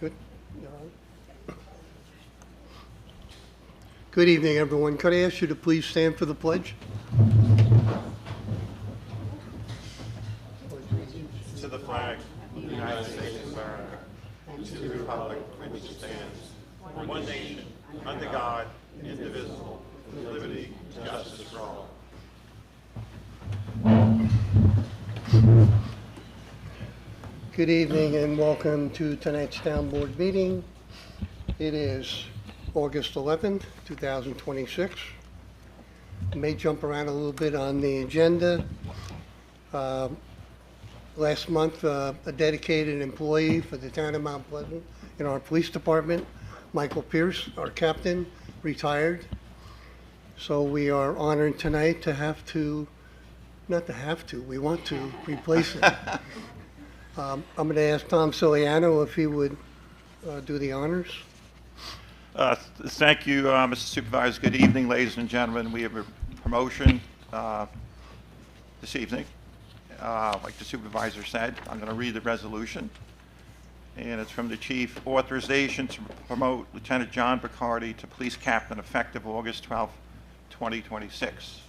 Good. All right. Good evening, everyone. Could I ask you to please stand for the pledge? To the flag of the United States of America, and to the republic for which it stands, one nation, under God, indivisible, with liberty and justice for all. Good evening and welcome to tonight's town board meeting. It is August 11th, 2026. I may jump around a little bit on the agenda. Last month, a dedicated employee for the town of Mount Pleasant in our police department, Michael Pierce, our captain, retired. So we are honored tonight to have to, not to have to, we want to replace him. I'm going to ask Tom Siliano if he would do the honors. Thank you, Mr. Supervisor. Good evening, ladies and gentlemen. We have a promotion this evening. Like the supervisor said, I'm going to read the resolution. And it's from the chief. Authorization to promote Lieutenant John Bacardi to police captain effective August 12, 2026.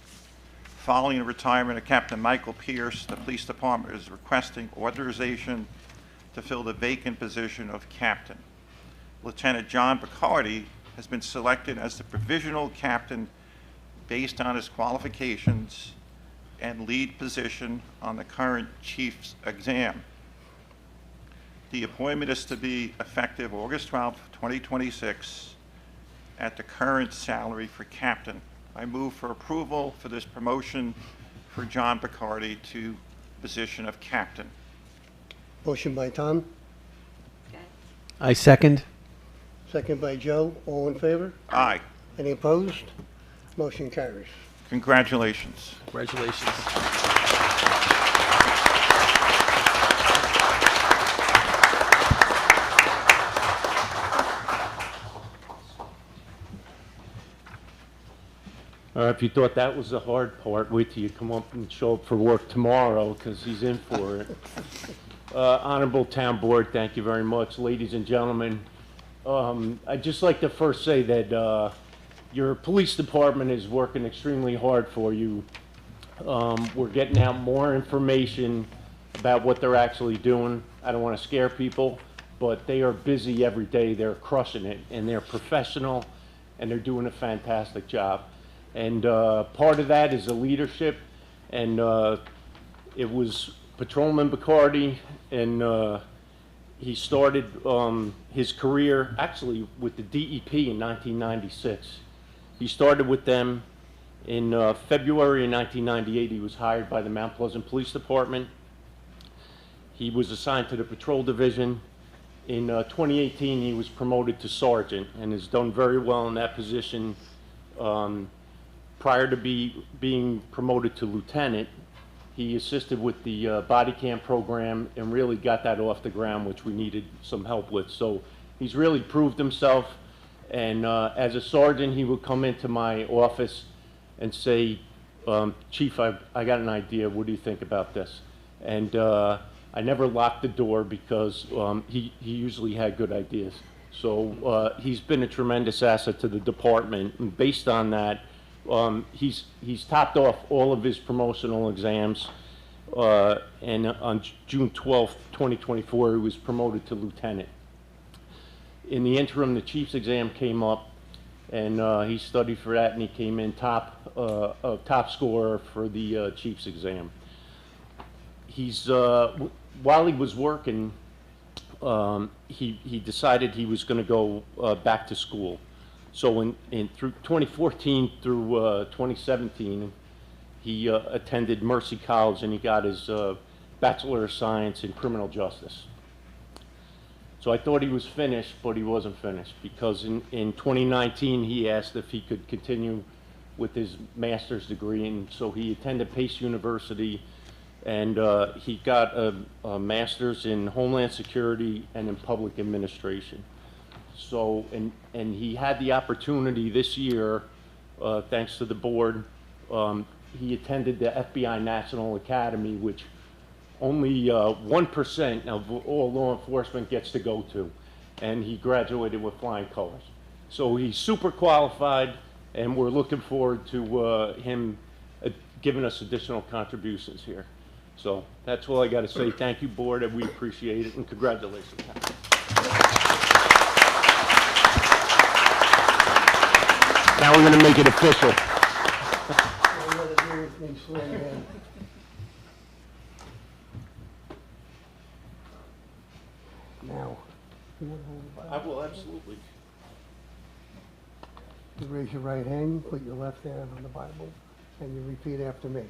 Following the retirement of Captain Michael Pierce, the police department is requesting authorization to fill the vacant position of captain. Lieutenant John Bacardi has been selected as the provisional captain based on his qualifications and lead position on the current chief's exam. The appointment is to be effective August 12, 2026 at the current salary for captain. I move for approval for this promotion for John Bacardi to position of captain. Motion by Tom, I second. second by Joe. All in favor? Aye. Any opposed? Motion carries. Congratulations. Congratulations. If you thought that was the hard part, wait till you come up and show up for work tomorrow, because he's in for it. Honorable Town Board, thank you very much. Ladies and gentlemen, I'd just like to first say that your police department is working extremely hard for you. We're getting out more information about what they're actually doing. I don't want to scare people, but they are busy every day. They're crushing it, and they're professional, and they're doing a fantastic job. And part of that is the leadership, and it was Patrolman Bacardi, and he started his career actually with the DEP in 1996. He started with them in February of 1998. He was hired by the Mount Pleasant Police Department. He was assigned to the Patrol Division. In 2018, he was promoted to Sergeant and has done very well in that position. Prior to being promoted to Lieutenant, he assisted with the body cam program and really got that off the ground, which we needed some help with. So he's really proved himself. And as a sergeant, he would come into my office and say, Chief, I got an idea. What do you think about this? And I never locked the door because he usually had good ideas. So he's been a tremendous asset to the department. And based on that, he's topped off all of his promotional exams. And on June 12th, 2024, he was promoted to Lieutenant. In the interim, the chief's exam came up, and he studied for that, and he came in top scorer for the chief's exam. He's while he was working, he decided he was going to go back to school. So in through 2014 through 2017, he attended Mercy College, and he got his Bachelor of Science in Criminal Justice. So I thought he was finished, but he wasn't finished, because in 2019 he asked if he could continue with his master's degree, and so he attended Pace University, and he got a master's in Homeland Security and in Public Administration. So, and he had the opportunity this year, thanks to the board, he attended the FBI National Academy, which only 1% of all law enforcement gets to go to. and he graduated with flying colors. So he's super qualified, and we're looking forward to him giving us additional contributions here. So that's all I got to say. Thank you, board, and we appreciate it, and congratulations. Now we're going to make it official. All you gotta do is me swear you in. Now, you wanna hold the Bible? I will, absolutely. You raise your right hand, put your left hand on the Bible, and you repeat after me.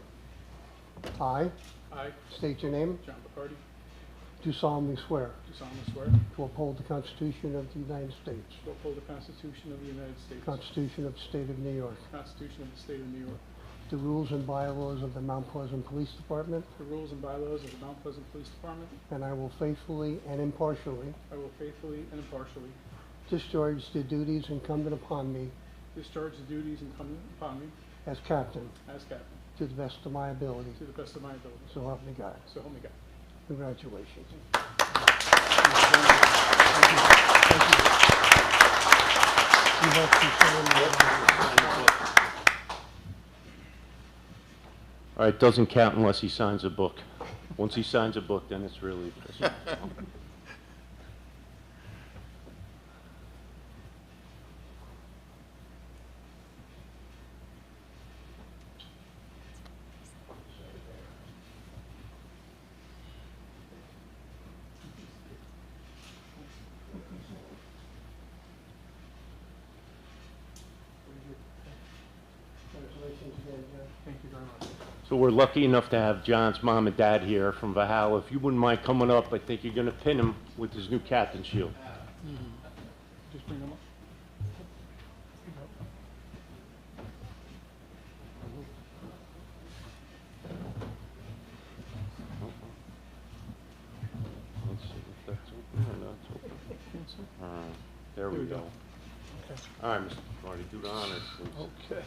I I, state your name, John Bacardi, do solemnly swear do solemnly swear to uphold the Constitution of the United States, to uphold the Constitution of the United States, Constitution of the State of New York, the Constitution of the State of New York, the rules and bylaws of the Mount Pleasant Police Department, the rules and bylaws of the Mount Pleasant Police Department. and I will faithfully and impartially I will faithfully and impartially discharge the duties incumbent upon me discharge the duties incumbent upon me as captain as captain to the best of my ability. to the best of my ability. So help me God. So help me God. Congratulations. You have to sign All right, doesn't count unless he signs a book. Once he signs a book, then it's really official. Congratulations again, Jeff. Thank you very much. So we're lucky enough to have John's mom and dad here from Valhalla. If you wouldn't mind coming up, I think you're going to pin him with his new captain shield. Just bring them up. Let's see if that's open or not open. All right, there we go. Okay. All right, Mr. Marty, do the honors, please. Okay.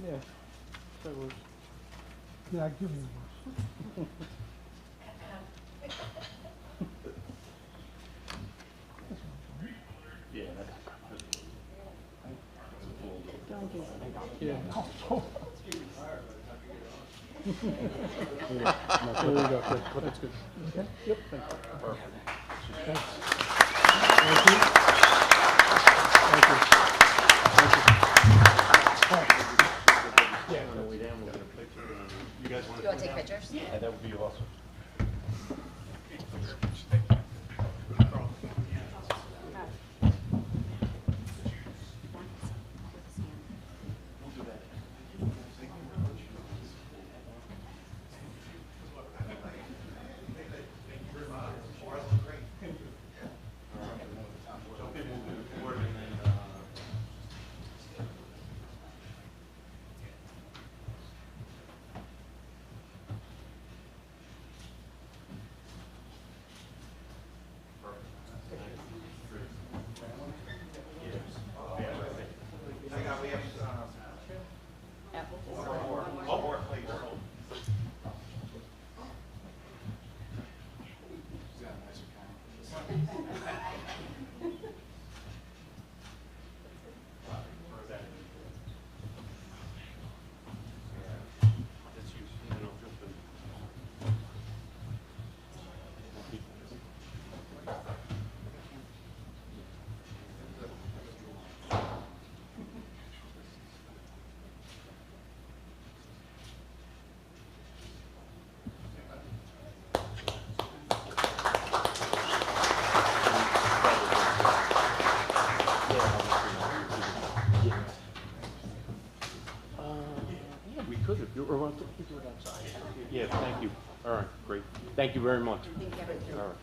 Yeah. That works. Yeah, give me one. Yeah. Yeah. There we go. Good. That's good. Okay. Yep. Thank you. Thanks. Thank you. Thank you. Thank you. Yeah. You guys want You want to take pictures? Yeah, that would be awesome. Yeah, we could if you were on, we do it outside. Yeah, thank you. All right, great. Thank you very much. All right.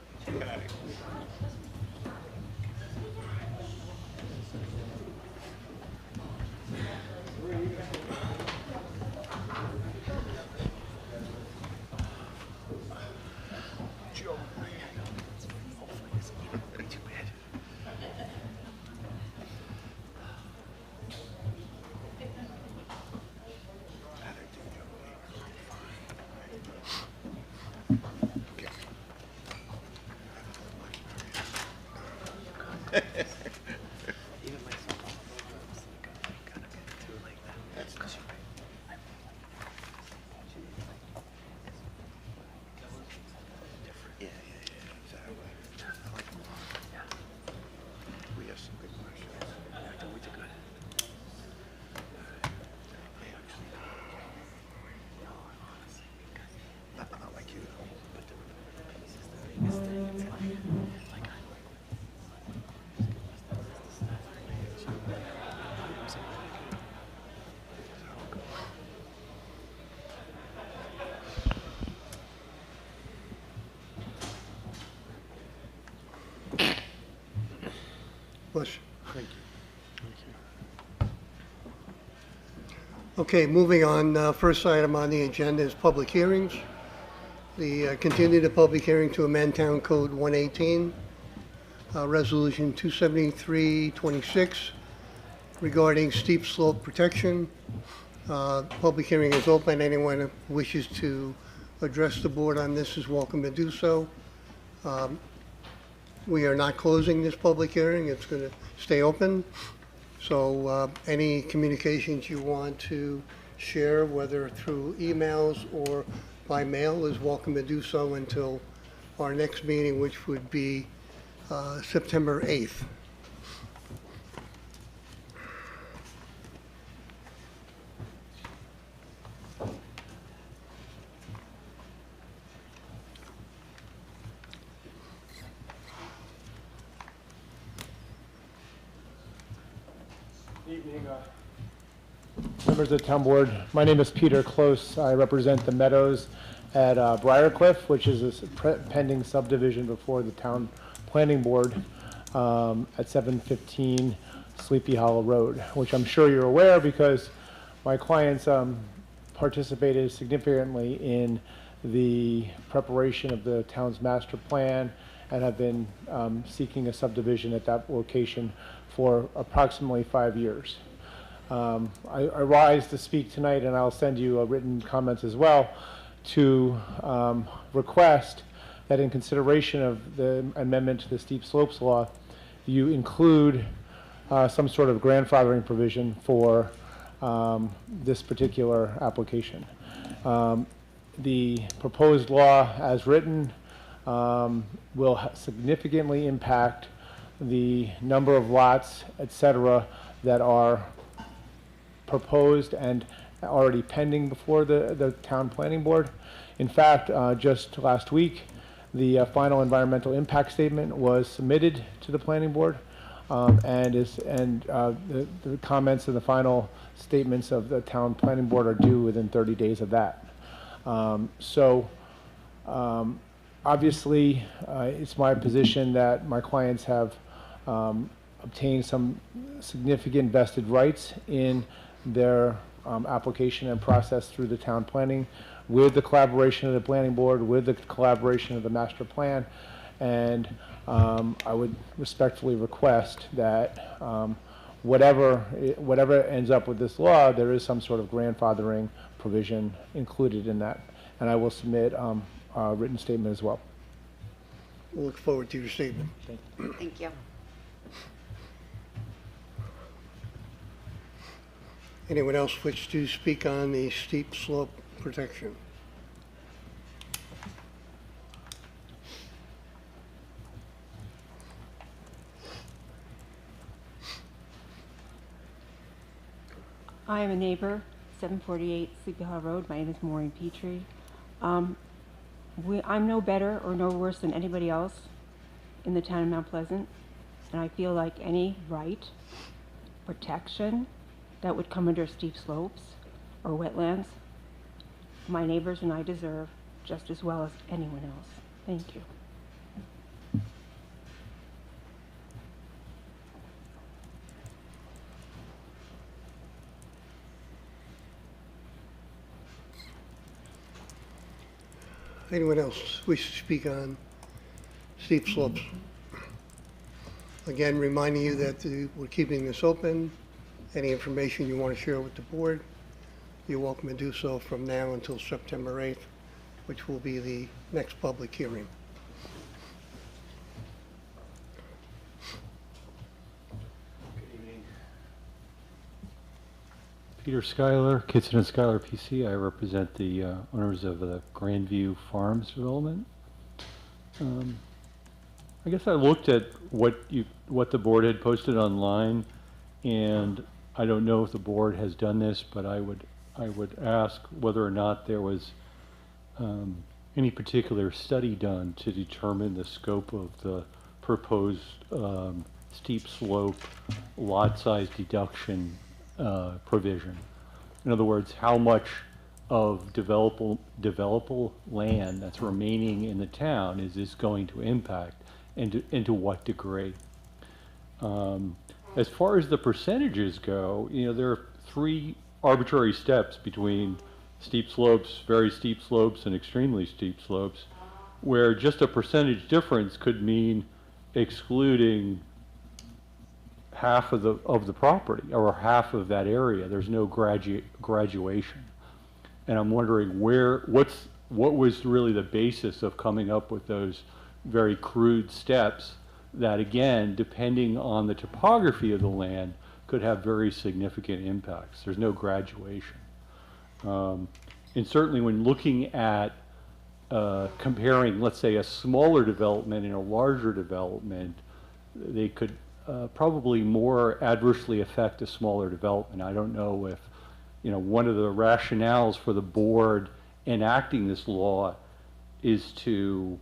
question. Thank you. Okay, moving on, first item on the agenda is public hearings. Continue the public hearing to amend Town Code 118, Resolution 27326 regarding steep slope protection. Public hearing is open. Anyone who wishes to address the board on this is welcome to do so. We are not closing this public hearing. It's going to stay open. So any communications you want to share, whether through emails or by mail, is welcome to do so until our next meeting, which would be September 8th. Evening, members of the town board. My name is Peter Close. I represent the Meadows at Briarcliff, which is a pending subdivision before the town planning board at 715 Sleepy Hollow Road, which I'm sure you're aware because my clients participated significantly in the preparation of the town's master plan and have been seeking a subdivision at that location for approximately 5 years. I rise to speak tonight, and I'll send you written comments as well, to request that in consideration of the amendment to the steep slopes law, you include some sort of grandfathering provision for this particular application. The proposed law as written will significantly impact the number of lots, et cetera, that are proposed and already pending before the town planning board. In fact, just last week, the final environmental impact statement was submitted to the planning board, and the comments and the final statements of the town planning board are due within 30 days of that. Obviously, it's my position that my clients have obtained some significant vested rights in their application and process through the town planning, with the collaboration of the planning board, with the collaboration of the master plan, and I would respectfully request that whatever ends up with this law, there is some sort of grandfathering provision included in that, and I will submit a written statement as well. We'll look forward to your statement. Thank you. Anyone else wish to speak on the steep slope protection? I am a neighbor, 748 Sleepy Hollow Road. My name is Maureen Petrie. I'm no better or no worse than anybody else in the town of Mount Pleasant, and I feel like any right, protection that would come under steep slopes or wetlands, my neighbors and I deserve just as well as anyone else. Thank you. Anyone else wish to speak on steep slopes? Again, reminding you that we're keeping this open. Any information you want to share with the board, you're welcome to do so from now until September 8th, which will be the next public hearing. Peter Schuyler, Kitson and Schuyler PC. I represent the owners of the Grandview Farms development. I guess I looked at what the board had posted online, and I don't know if the board has done this, but I would ask whether or not there was any particular study done to determine the scope of the proposed steep slope lot size deduction provision. In other words, how much of developable land that's remaining in the town is this going to impact, and to what degree? As far as the percentages go, there are three arbitrary steps between steep slopes, very steep slopes, and extremely steep slopes, where just a percentage difference could mean excluding half of the property or half of that area. There's no graduation. And I'm wondering what was really the basis of coming up with those very crude steps that, again, depending on the topography of the land, could have very significant impacts. There's no graduation. And certainly when looking at comparing, let's say, a smaller development and a larger development, they could probably more adversely affect a smaller development. I don't know if, one of the rationales for the board enacting this law is to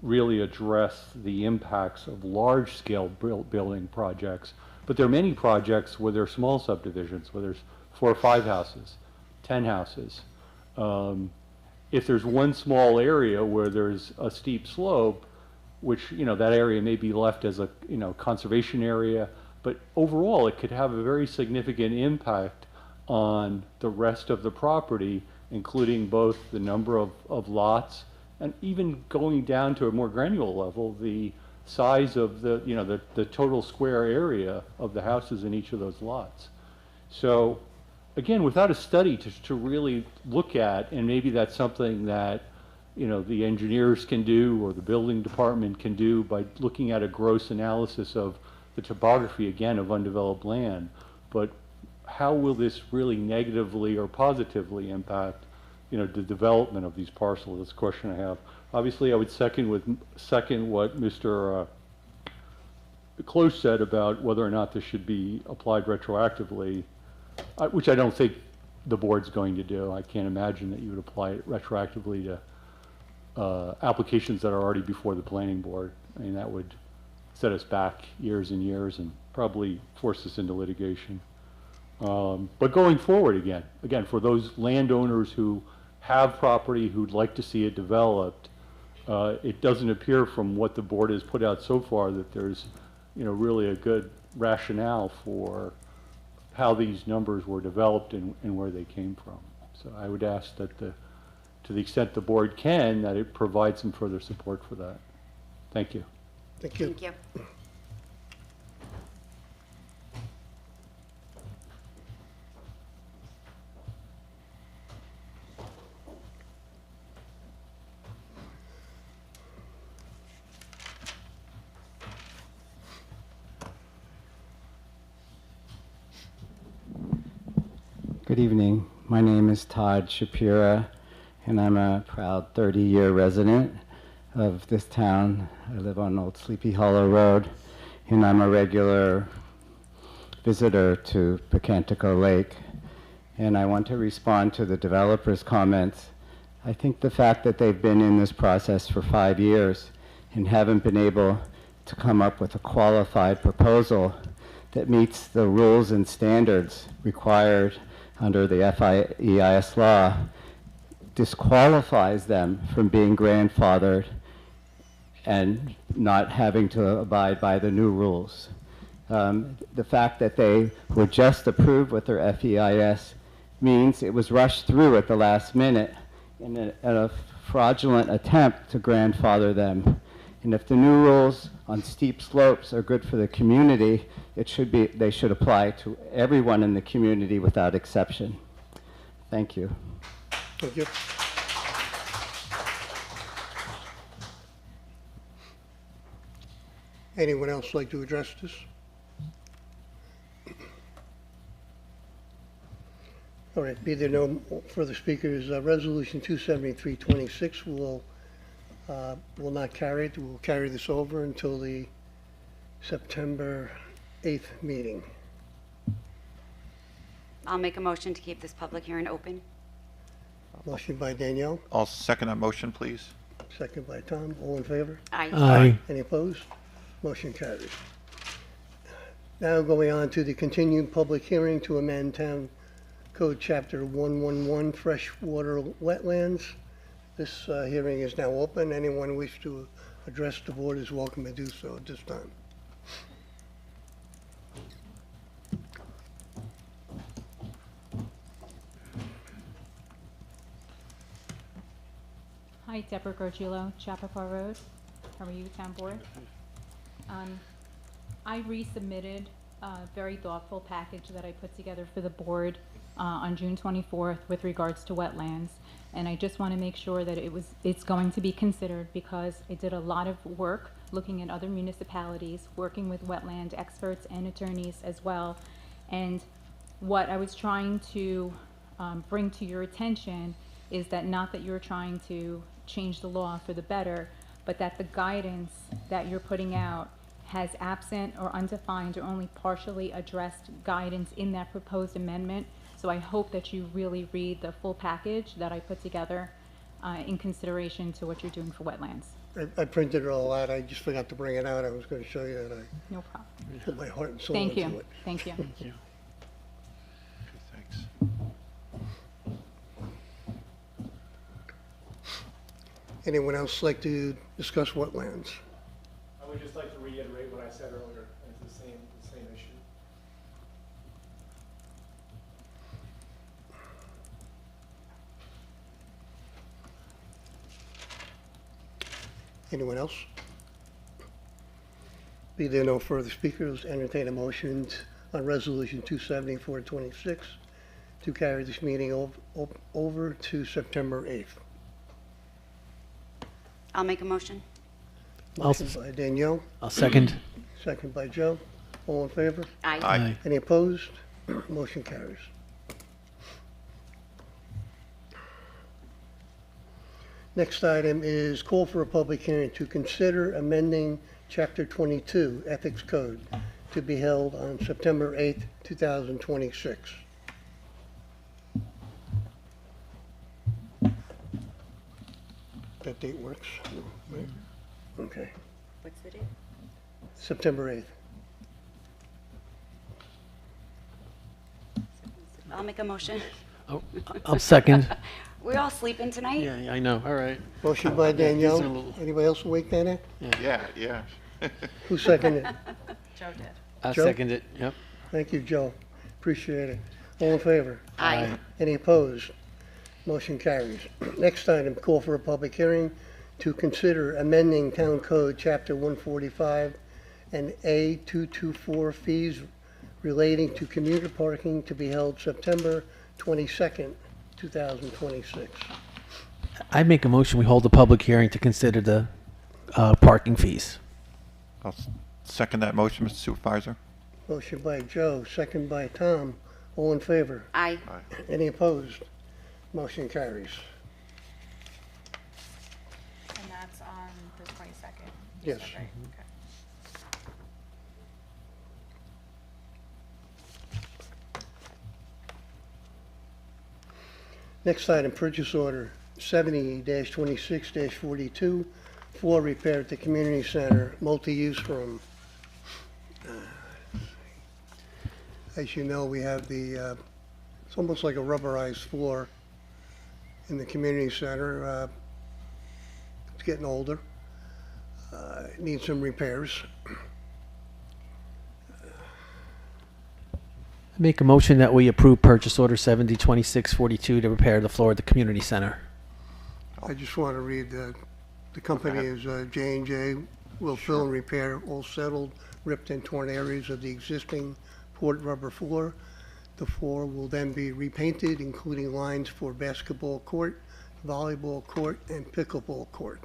really address the impacts of large-scale building projects. But there are many projects where there are small subdivisions, where there's 4 or 5 houses, 10 houses. If there's one small area where there's a steep slope, which, that area may be left as a, conservation area, but overall it could have a very significant impact on the rest of the property, including both the number of lots and even going down to a more granular level, the size of the total square area of the houses in each of those lots. So again, without a study to really look at, and maybe that's something that the engineers can do or the building department can do by looking at a gross analysis of the topography, again, of undeveloped land. But how will this really negatively or positively impact the development of these parcels? That's a question I have. Obviously, I would second what Mr. Close said about whether or not this should be applied retroactively, which I don't think the board's going to do. I can't imagine that you would apply it retroactively to applications that are already before the planning board. I mean, that would set us back years and years and probably force us into litigation. But going forward, again, for those landowners who have property who'd like to see it developed, it doesn't appear from what the board has put out so far that there's, really a good rationale for how these numbers were developed and where they came from. So I would ask that to the extent the board can, that it provide some further support for that. Thank you. Thank you. Thank you. Good evening. My name is Todd Shapira, and I'm a proud 30-year resident of this town. I live on Old Sleepy Hollow Road, and I'm a regular visitor to Pocantico Lake. And I want to respond to the developer's comments. I think the fact that they've been in this process for 5 years and haven't been able to come up with a qualified proposal that meets the rules and standards required under the FEIS law disqualifies them from being grandfathered and not having to abide by the new rules. The fact that they were just approved with their FEIS means it was rushed through at the last minute in a fraudulent attempt to grandfather them. And if the new rules on steep slopes are good for the community, they should apply to everyone in the community without exception. Thank you. Thank you. Anyone else like to address this? All right, be there no further speakers, Resolution 27326 will not carry it. We'll carry this over until the September 8th meeting. I'll make a motion to keep this public hearing open. Motion by Danielle, I'll second that motion, please. second by Tom. All in favor? Aye. Aye. Any opposed? Motion carries. Now going on to the continued public hearing to amend Town Code Chapter 111, freshwater wetlands. This hearing is now open. Anyone wish to address the board is welcome to do so at this time. Hi, Deborah Gargiulo, Chappaqua Road. How are you, Town Board? I resubmitted a very thoughtful package that I put together for the board on June 24th with regards to wetlands. And I just want to make sure that it's going to be considered, because I did a lot of work looking at other municipalities, working with wetland experts and attorneys as well. And what I was trying to bring to your attention is that not that you're trying to change the law for the better, but that the guidance that you're putting out has absent or undefined or only partially addressed guidance in that proposed amendment. So I hope that you really read the full package that I put together in consideration to what you're doing for wetlands. I printed it all out. I just forgot to bring it out. I was going to show you that I No problem. put my heart and soul Thank into you. it. Thank you. Okay, thanks. Anyone else like to discuss wetlands? I would just like to reiterate what I said earlier. It's the same issue. Anyone else? Be there no further speakers, entertain a motion on Resolution 27426 to carry this meeting over to September 8th. I'll make a motion. Motion by Danielle, I'll second. second by Joe. All in favor? Aye. Aye. Any opposed? Motion carries. Next item is call for a public hearing to consider amending Chapter 22 Ethics Code to be held on September 8th, 2026. That date works, right? Okay, What's the date? September 8th. I'll make a motion. Oh, I'll second. We all sleeping tonight? Yeah, I know. All right. Motion by These are a Danielle. little- Anybody else awake, Dana? Yeah, yeah. Who seconded it? Joe did. I'll Joe? second it. Yep. Thank you, Joe. Appreciate it. All in favor? Aye. Any opposed? Motion carries. Next item, call for a public hearing to consider amending Town Code Chapter 145 and A224 fees relating to commuter parking to be held September 22nd, 2026. I make a motion, we hold a public hearing to consider the parking fees. I'll second that motion, Mr. Supervisor. Motion by Joe, second by Tom. All in favor? Aye. Any opposed? Motion carries. And that's on the 22nd. Yes. Okay. Next item, purchase order 70-26-42, floor repair at the community center, multi-use room. As you know, we have the, it's almost like a rubberized floor in the community center. It's getting older. It needs some repairs. I make a motion that we approve purchase order 702642 to repair the floor at the community center. I just want to read, the company is J&J, will fill and repair all settled, ripped and torn areas of the existing poured rubber floor. The floor will then be repainted, including lines for basketball court, volleyball court, and pickleball court.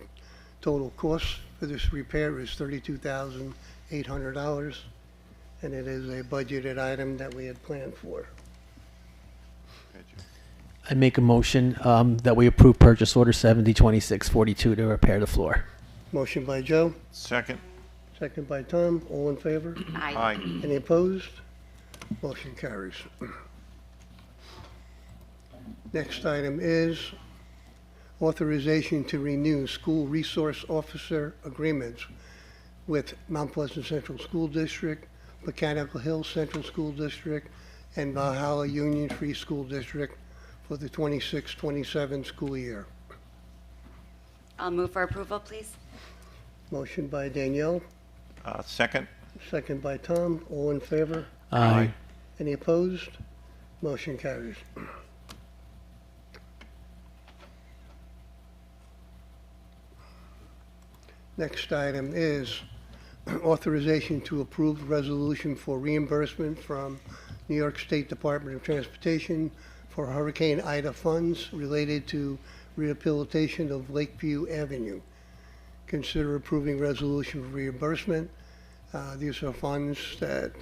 Total cost for this repair is $32,800, and it is a budgeted item that we had planned for. I make a motion that we approve purchase order 702642 to repair the floor. Motion by Joe, Second. second by Tom, all in favor? Aye. Aye. Any opposed? Motion carries. Next item is authorization to renew school resource officer agreements with Mount Pleasant Central School District, Mechanical Hill Central School District, and Valhalla Union Free School District for the 26-27 school year. I'll move for approval, please. Motion by Danielle, Second. second by Tom. All in favor? Aye. Any opposed? Motion carries. Next item is authorization to approve resolution for reimbursement from New York State Department of Transportation for Hurricane Ida funds related to rehabilitation of Lakeview Avenue. Consider approving resolution for reimbursement. These are funds that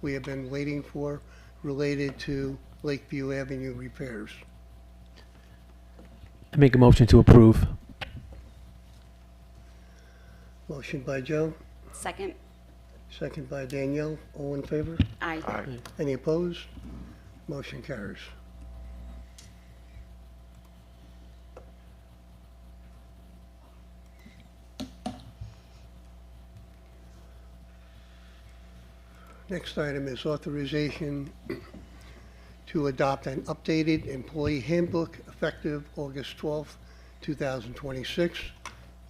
we have been waiting for related to Lakeview Avenue repairs. I make a motion to approve. Motion by Joe, Second. second by Danielle. All in favor? Aye. Aye. Any opposed? Motion carries. Next item is authorization to adopt an updated employee handbook effective August 12th, 2026.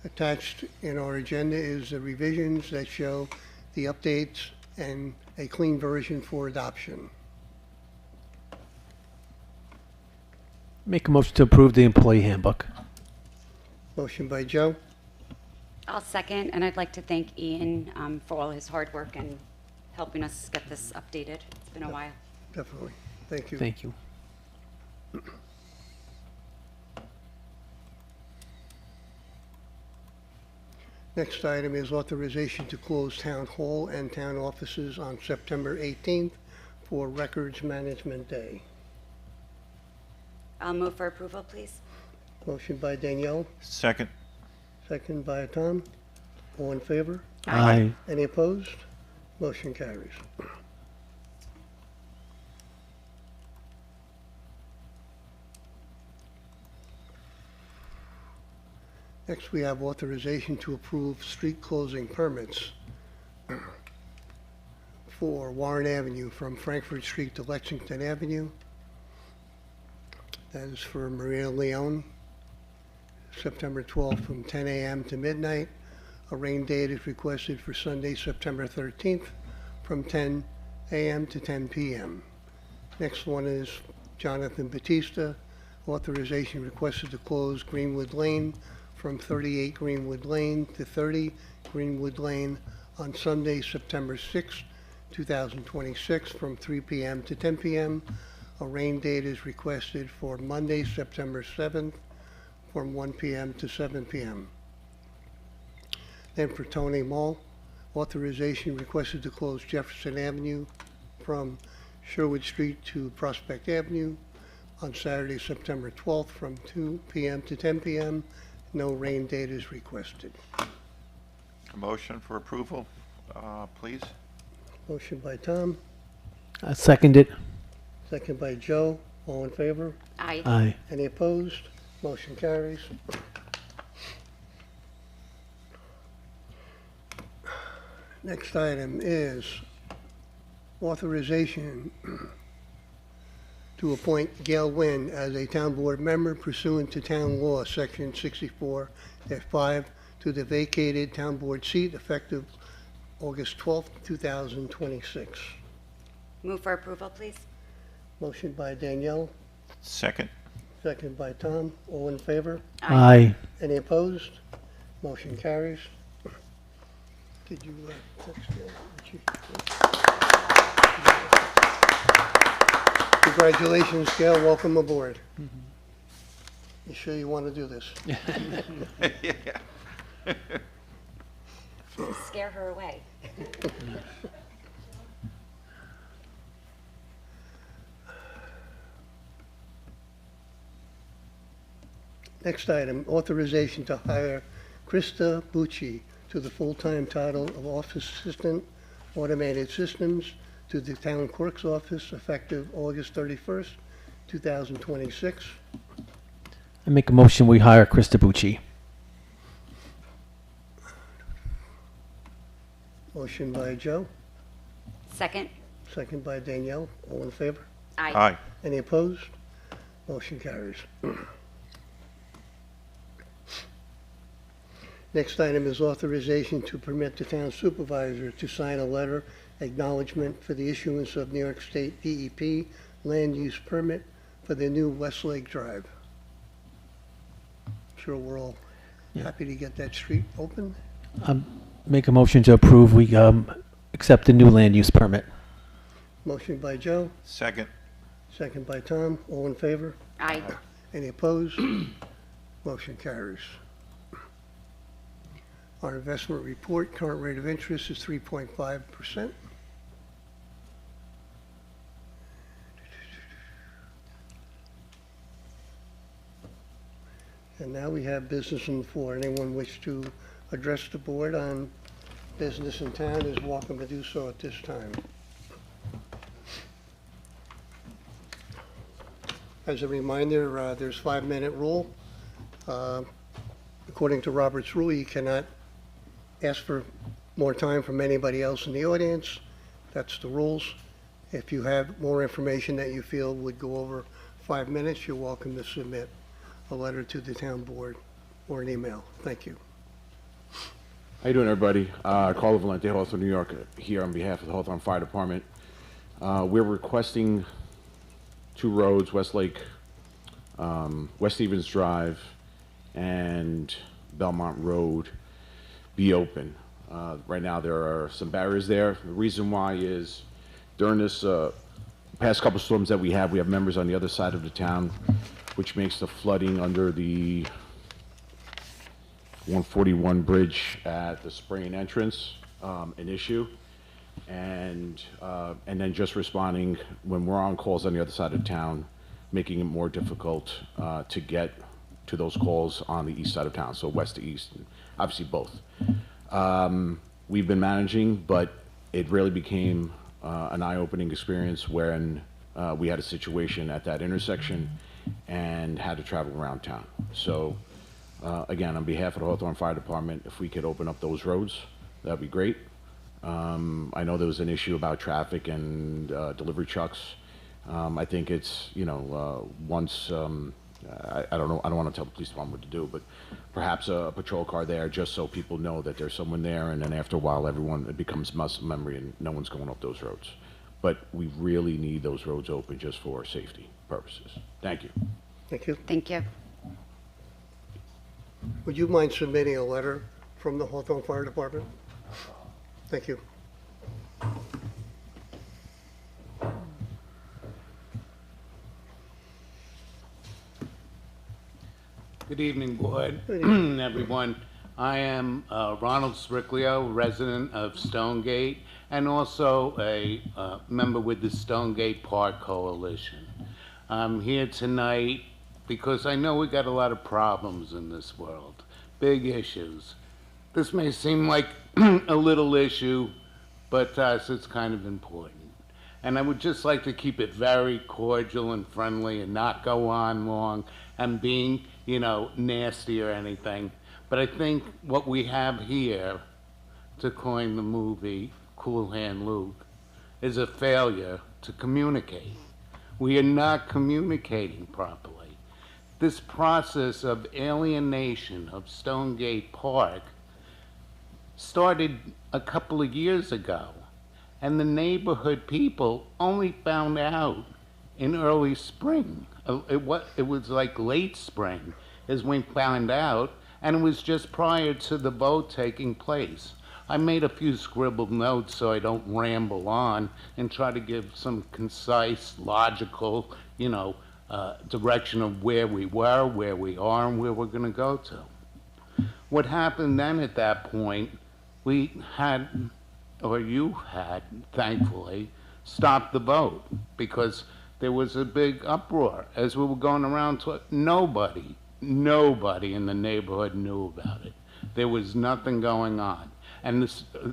Attached in our agenda is the revisions that show the updates and a clean version for adoption. Make a motion to approve the employee handbook. Motion by Joe, I'll second, and I'd like to thank Ian for all his hard work and helping us get this updated. It's been a while. definitely. Thank you. Thank you. Next item is authorization to close town hall and town offices on September 18th for Records Management Day. I'll move for approval, please. Motion by Danielle, Second. second by Tom. All in favor? Aye. Any opposed? Motion carries. Next, we have authorization to approve street closing permits for Warren Avenue from Frankfurt Street to Lexington Avenue. That is for Maria Leone, September 12th from 10 a.m. to midnight. A rain date is requested for Sunday, September 13th from 10 a.m. to 10 p.m. Next one is Jonathan Batista. Authorization requested to close Greenwood Lane from 38 Greenwood Lane to 30 Greenwood Lane on Sunday, September 6th, 2026 from 3 p.m. to 10 p.m. A rain date is requested for Monday, September 7th from 1 p.m. to 7 p.m. Then for Tony Mall, authorization requested to close Jefferson Avenue from Sherwood Street to Prospect Avenue on Saturday, September 12th from 2 p.m. to 10 p.m. No rain date is requested. A motion for approval, please. Motion by Tom, I second it. second by Joe. All in favor? Aye. Aye. Any opposed? Motion carries. Next item is authorization to appoint Gail Wynn as a town board member pursuant to town law, section 64-5, to the vacated town board seat effective August 12th, 2026. Move for approval, please. Motion by Danielle, Second. second by Tom. All in favor? Aye. Any opposed? Motion carries. Did you text Gail? Congratulations, Gail. Welcome aboard. You sure you want to do this? Scare her away. Next item, authorization to hire Krista Bucci to the full-time title of Office Assistant, Automated Systems, to the Town Clerk's Office effective August 31st, 2026. I make a motion we hire Krista Bucci. Motion by Joe, Second. second by Danielle. All in favor? Aye. Aye. Any opposed? Motion carries. Next item is authorization to permit the town supervisor to sign a letter acknowledgement for the issuance of New York State DEP land use permit for the new Westlake Drive. I'm sure we're all happy to get that street open. Make a motion to approve. We accept the new land use permit. Motion by Joe, Second. second by Tom. All in favor? Aye. Any opposed? Motion carries. Our investment report, current rate of interest is 3.5%. And now we have business on the floor. Anyone wish to address the board on business in town is welcome to do so at this time. As a reminder, there's 5-minute rule. According to Robert's rule, you cannot ask for more time from anybody else in the audience. That's the rules. If you have more information that you feel would go over 5 minutes, you're welcome to submit a letter to the town board or an email. Thank you. How you doing, everybody? Carlo Valente, Hawthorne, New York, here on behalf of the Hawthorne Fire Department. We're requesting 2 roads, Westlake, West Stevens Drive, and Belmont Road, be open. Right now, there are some barriers there. The reason why is during this past couple storms that we have members on the other side of the town, which makes the flooding under the 141 bridge at the Sprain entrance an issue. And then just responding when we're on calls on the other side of town, making it more difficult to get to those calls on the east side of town, so west to east, and obviously both. We've been managing, but it really became an eye-opening experience when we had a situation at that intersection and had to travel around town. So again, on behalf of the Hawthorne Fire Department, if we could open up those roads, that'd be great. I know there was an issue about traffic and delivery trucks. I think it's, once, I don't know, I don't want to tell the police department what to do, but perhaps a patrol car there just so people know that there's someone there, and then after a while, it becomes muscle memory and no one's going up those roads. But we really need those roads open just for safety purposes. Thank you. Thank you. Thank you. Would you mind submitting a letter from the Hawthorne Fire Department? Thank you. Good evening, Board, Good evening. everyone. I am Ronald Sricklio, resident of Stonegate, and also a member with the Stonegate Park Coalition. I'm here tonight because I know we got a lot of problems in this world, big issues. This may seem like a little issue, but to us it's kind of important. And I would just like to keep it very cordial and friendly and not go on long and being, nasty or anything. But I think what we have here, to coin the movie Cool Hand Luke, is a failure to communicate. We are not communicating properly. This process of alienation of Stonegate Park started a couple of years ago, and the neighborhood people only found out in early spring. It was like late spring is when we found out, and it was just prior to the vote taking place. I made a few scribbled notes so I don't ramble on and try to give some concise, logical, direction of where we were, where we are, and where we're going to go to. What happened then at that point, we had, or you had, thankfully, stopped the vote because there was a big uproar as we were going around. Nobody in the neighborhood knew about it. There was nothing going on. And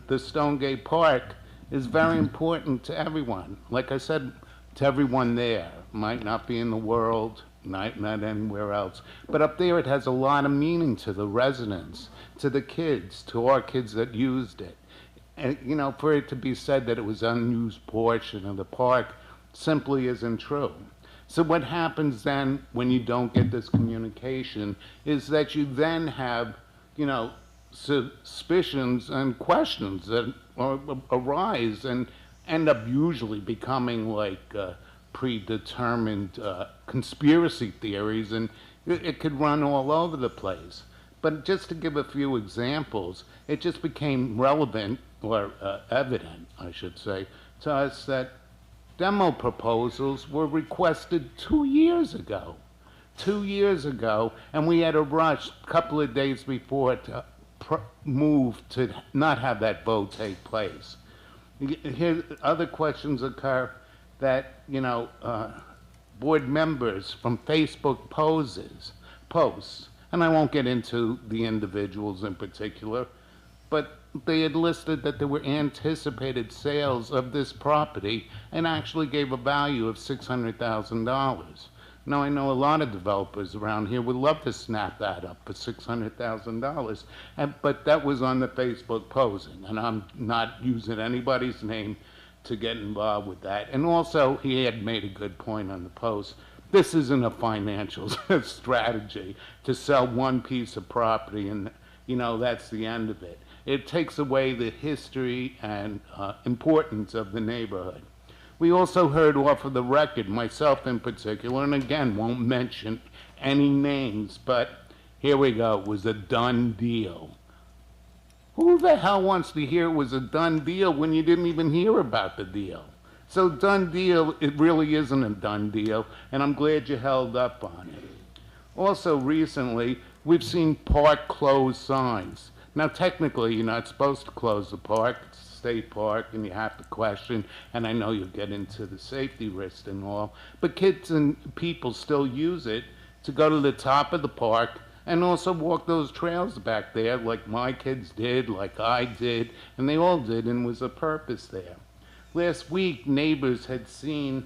the Stonegate Park is very important to everyone. Like I said, to everyone there. Might not be in the world, not anywhere else. But up there it has a lot of meaning to the residents, to the kids, to our kids that used it. And, for it to be said that it was an unused portion of the park simply isn't true. So what happens then when you don't get this communication is that you then have, suspicions and questions that arise and end up usually becoming like predetermined conspiracy theories, and it could run all over the place. But just to give a few examples, it just became relevant, or evident, I should say, to us that demo proposals were requested 2 years ago. 2 years ago, and we had a rush a couple of days before to move to not have that vote take place. Here, other questions occur that, board members from Facebook posts, and I won't get into the individuals in particular, but they had listed that there were anticipated sales of this property and actually gave a value of $600,000. Now, I know a lot of developers around here would love to snap that up for $600,000, but that was on the Facebook posting, and I'm not using anybody's name to get involved with that. And also, he had made a good point on the post. This isn't a financial strategy to sell one piece of property and, that's the end of it. It takes away the history and importance of the neighborhood. We also heard off of the record, myself in particular, and again, won't mention any names, but here we go, it was a done deal. Who the hell wants to hear it was a done deal when you didn't even hear about the deal? So done deal, it really isn't a done deal, and I'm glad you held up on it. Also recently, we've seen park closed signs. Now technically, you're not supposed to close the park, it's a state park, and you have to question, and I know you'll get into the safety risks and all, but kids and people still use it to go to the top of the park and also walk those trails back there like my kids did, like I did, and they all did, and was a purpose there. Last week, neighbors had seen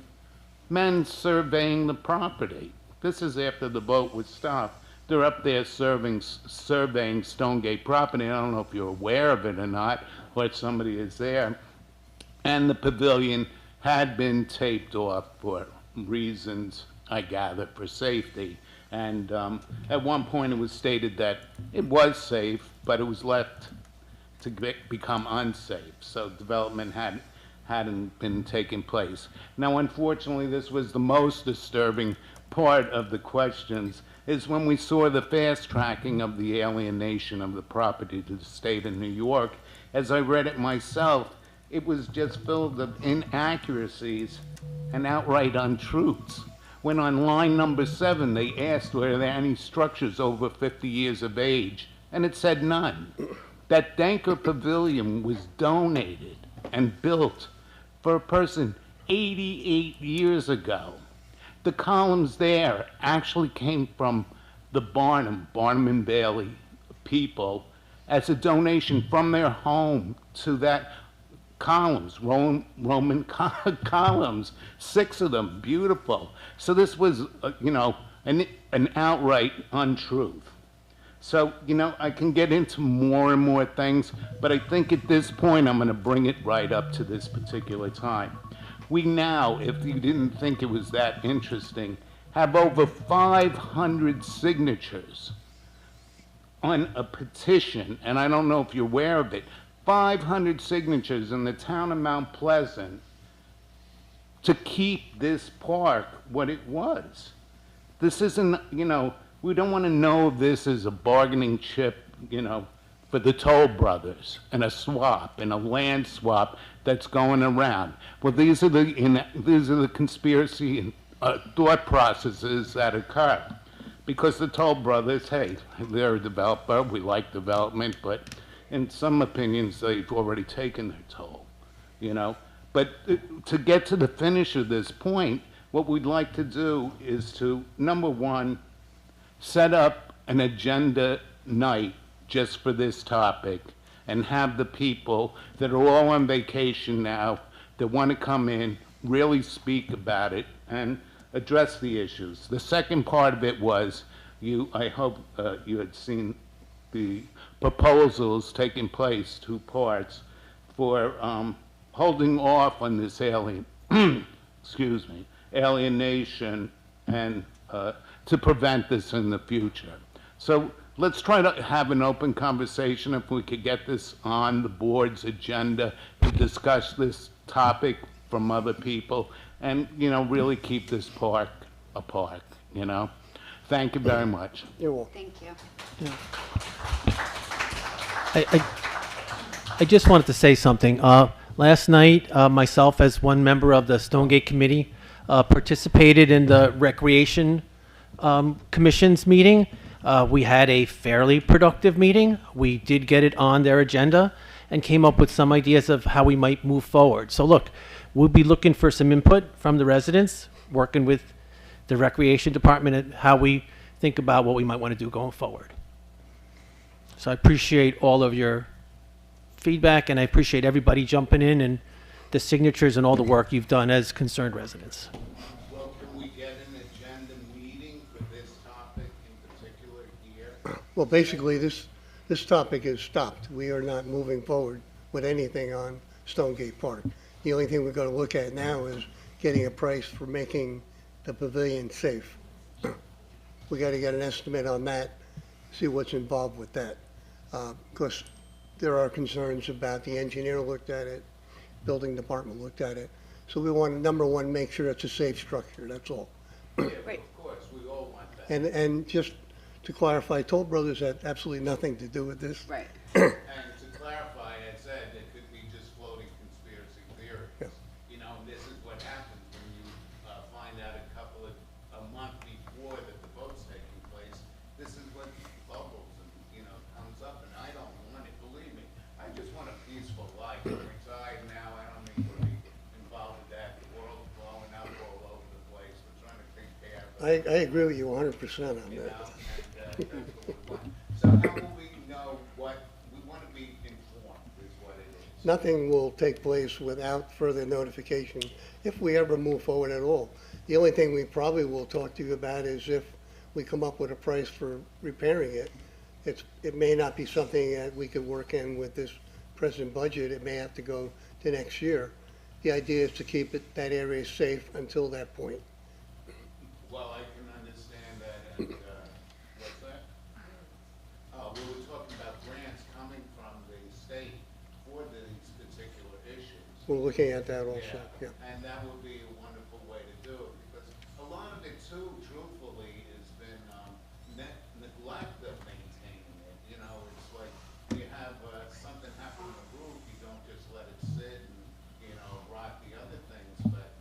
men surveying the property. This is after the vote was stopped. They're up there surveying Stonegate property. I don't know if you're aware of it or not, or if somebody is there. And the pavilion had been taped off for reasons, I gather, for safety. And at one point it was stated that it was safe, but it was left to become unsafe. So development hadn't been taking place. Now, unfortunately, this was the most disturbing part of the questions, is when we saw the fast tracking of the alienation of the property to the state of New York. As I read it myself, it was just filled with inaccuracies and outright untruths. When on line number 7, they asked were there any structures over 50 years of age, and it said none. That Danker Pavilion was donated and built for a person 88 years ago. The columns there actually came from the Barnum and Bailey people as a donation from their home to that columns, Roman columns, 6 of them, beautiful. So this was, an outright untruth. So, I can get into more and more things, but I think at this point I'm going to bring it right up to this particular time. We now, if you didn't think it was that interesting, have over 500 signatures on a petition, and I don't know if you're aware of it, 500 signatures in the town of Mount Pleasant to keep this park what it was. This isn't, we don't want to know of this as a bargaining chip, for the Toll Brothers and a swap and a land swap that's going around. Well, these are the conspiracy and thought processes that occur. Because the Toll Brothers, hey, they're a developer, we like development, but in some opinions, they've already taken their toll, But to get to the finish of this point, what we'd like to do is to, number one, set up an agenda night just for this topic and have the people that are all on vacation now that want to come in, really speak about it and address the issues. The second part of it was, I hope you had seen the proposals taking place, 2 parts, for holding off on this alienation and to prevent this in the future. So let's try to have an open conversation if we could get this on the board's agenda to discuss this topic from other people and, really keep this park a park, Thank you very much. You're welcome. Thank you. I just wanted to say something. Last night, myself as one member of the Stonegate Committee participated in the Recreation Commission's meeting. We had a fairly productive meeting. We did get it on their agenda and came up with some ideas of how we might move forward. So look, we'll be looking for some input from the residents, working with the Recreation Department and how we think about what we might want to do going forward. So I appreciate all of your feedback, and I appreciate everybody jumping in and the signatures and all the work you've done as concerned residents. Well, can we get an agenda meeting for this topic in particular here? Well, basically, this topic is stopped. We are not moving forward with anything on Stonegate Park. The only thing we're going to look at now is getting a price for making the pavilion safe. We got to get an estimate on that, see what's involved with that. Because there are concerns about, the engineer looked at it, building department looked at it. So we want to, number one, make sure it's a safe structure, that's all. Right. Of course, we all want that. And just to clarify, Toll Brothers had absolutely nothing to do with this. Right. And to clarify, I said it could be just floating conspiracy theories. Yeah. This is what happens when you find out a month before that the vote's taking place. This is what bubbles and, comes up, and I don't want it, believe me. I just want a peaceful life. I'm retired now, I don't need to be involved with that. The world's blowing up all over the place. We're trying to take care of it. I agree with you 100% on that. And that's what we want. So how will we know what, we want to be informed is what it is. Nothing will take place without further notification, if we ever move forward at all. The only thing we probably will talk to you about is if we come up with a price for repairing it. It may not be something that we could work in with this present budget. It may have to go to next year. The idea is to keep that area safe until that point. Well, I can understand that, and, what's that? Oh, we were talking about grants coming from the state for these particular issues. We're looking at that also, yeah. And that would be a wonderful way to do it, because a lot of it too, truthfully, has been, neglect of maintaining it. It's like, you have, something happen on the roof, you don't just let it sit and, rot the other things, but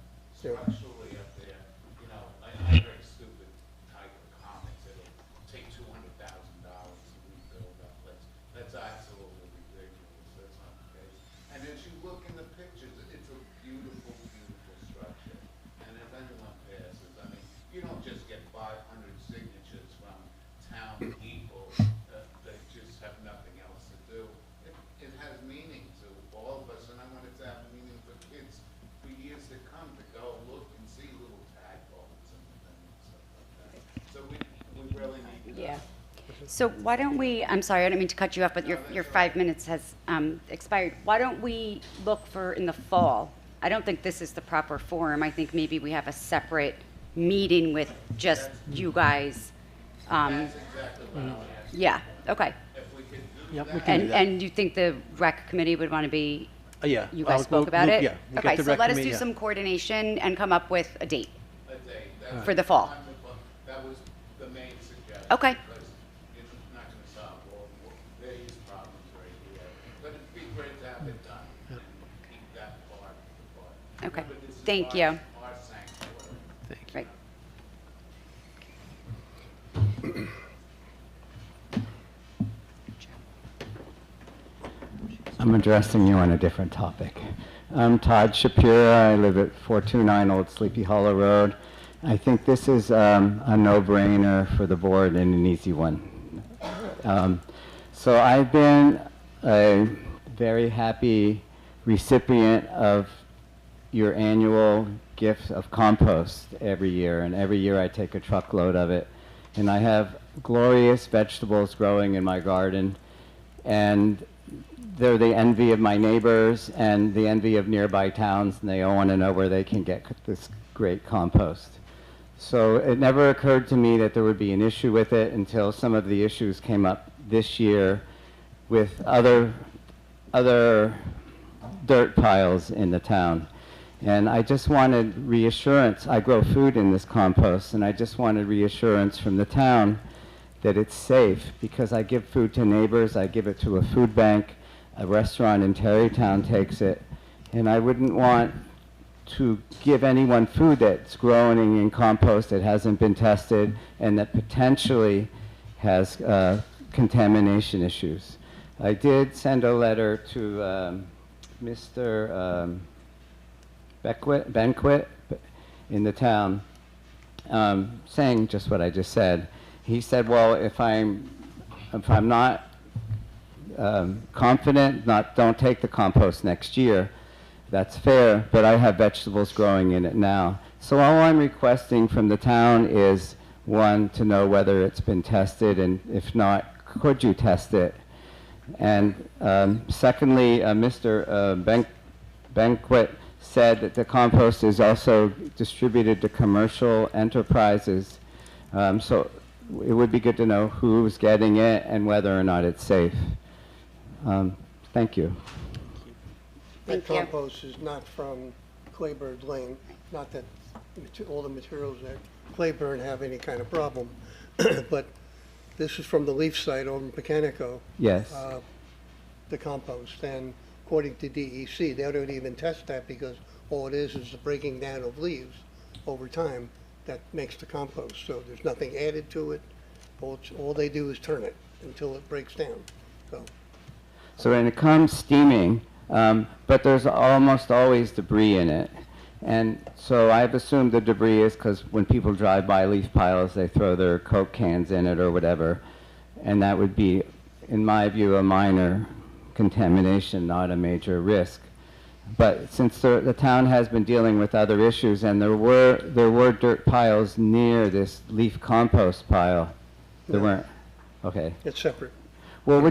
Yeah. structurally up there, I heard a stupid type of comment that it'll take $200,000 to rebuild that place. That's absolutely ridiculous, that's not the case. And as you look in the pictures, it's a beautiful, beautiful structure. And if anyone passes, you don't just get 500 signatures from town people that just have nothing else to do. It has meaning to all of us, and I want it to have meaning for kids for years to come, to go look and see little tadpoles and stuff like that. So we really need to. Yeah. So why don't we, I'm sorry, I don't mean to cut you off, but your 5 minutes has expired. Why don't we look for in the fall? I don't think this is the proper forum. I think maybe we have a separate meeting with just you guys. That's exactly what I was asking. Yeah, okay. If we could do Yep, we that. can do that. And you think the rec committee would want to be, Yeah. you guys spoke about it? Yeah. we'll get Okay, the so rec let us committee, do yeah. some coordination and come up with a date. A day. That's For the fall. wonderful. That was the main suggestion. Okay. Because it's not going to solve all these problems right here. But it'd be great to have it done and keep that part of the park. Okay, But this is thank our- you. Our sanctuary. Thank you. Right. I'm addressing you on a different topic. I'm Todd Shapira. I live at 429 Old Sleepy Hollow Road. I think this is a no-brainer for the board and an easy one. So I've been a very happy recipient of your annual gift of compost every year, and every year I take a truckload of it. And I have glorious vegetables growing in my garden, and they're the envy of my neighbors and the envy of nearby towns, and they all want to know where they can get this great compost. So it never occurred to me that there would be an issue with it until some of the issues came up this year with other dirt piles in the town. And I just wanted reassurance. I grow food in this compost, and I just wanted reassurance from the town that it's safe, because I give food to neighbors, I give it to a food bank, a restaurant in Terrytown takes it, and I wouldn't want to give anyone food that's growing in compost that hasn't been tested and that potentially has contamination issues. I did send a letter to Mr. Benquit in the town saying just what I just said. He said, well, if I'm not confident, don't take the compost next year. That's fair, but I have vegetables growing in it now. So all I'm requesting from the town is, one, to know whether it's been tested, and if not, could you test it? And secondly, Mr. Benquit said that the compost is also distributed to commercial enterprises. So it would be good to know who's getting it and whether or not it's safe. Thank you. That compost is not from Claybird Lane, not that all the materials at Clayburn have any kind of problem, but this is from the leaf site over in Pecanico. Yes. The compost, and according to DEC, they don't even test that because all it is the breaking down of leaves over time that makes the compost. So there's nothing added to it. All they do is turn it until it breaks down. So when it comes steaming, but there's almost always debris in it. And so I've assumed the debris is because when people drive by leaf piles, they throw their Coke cans in it or whatever. And that would be, in my view, a minor contamination, not a major risk. But since the town has been dealing with other issues, and there were dirt piles near this leaf compost pile, there weren't? Okay. It's separate. Well,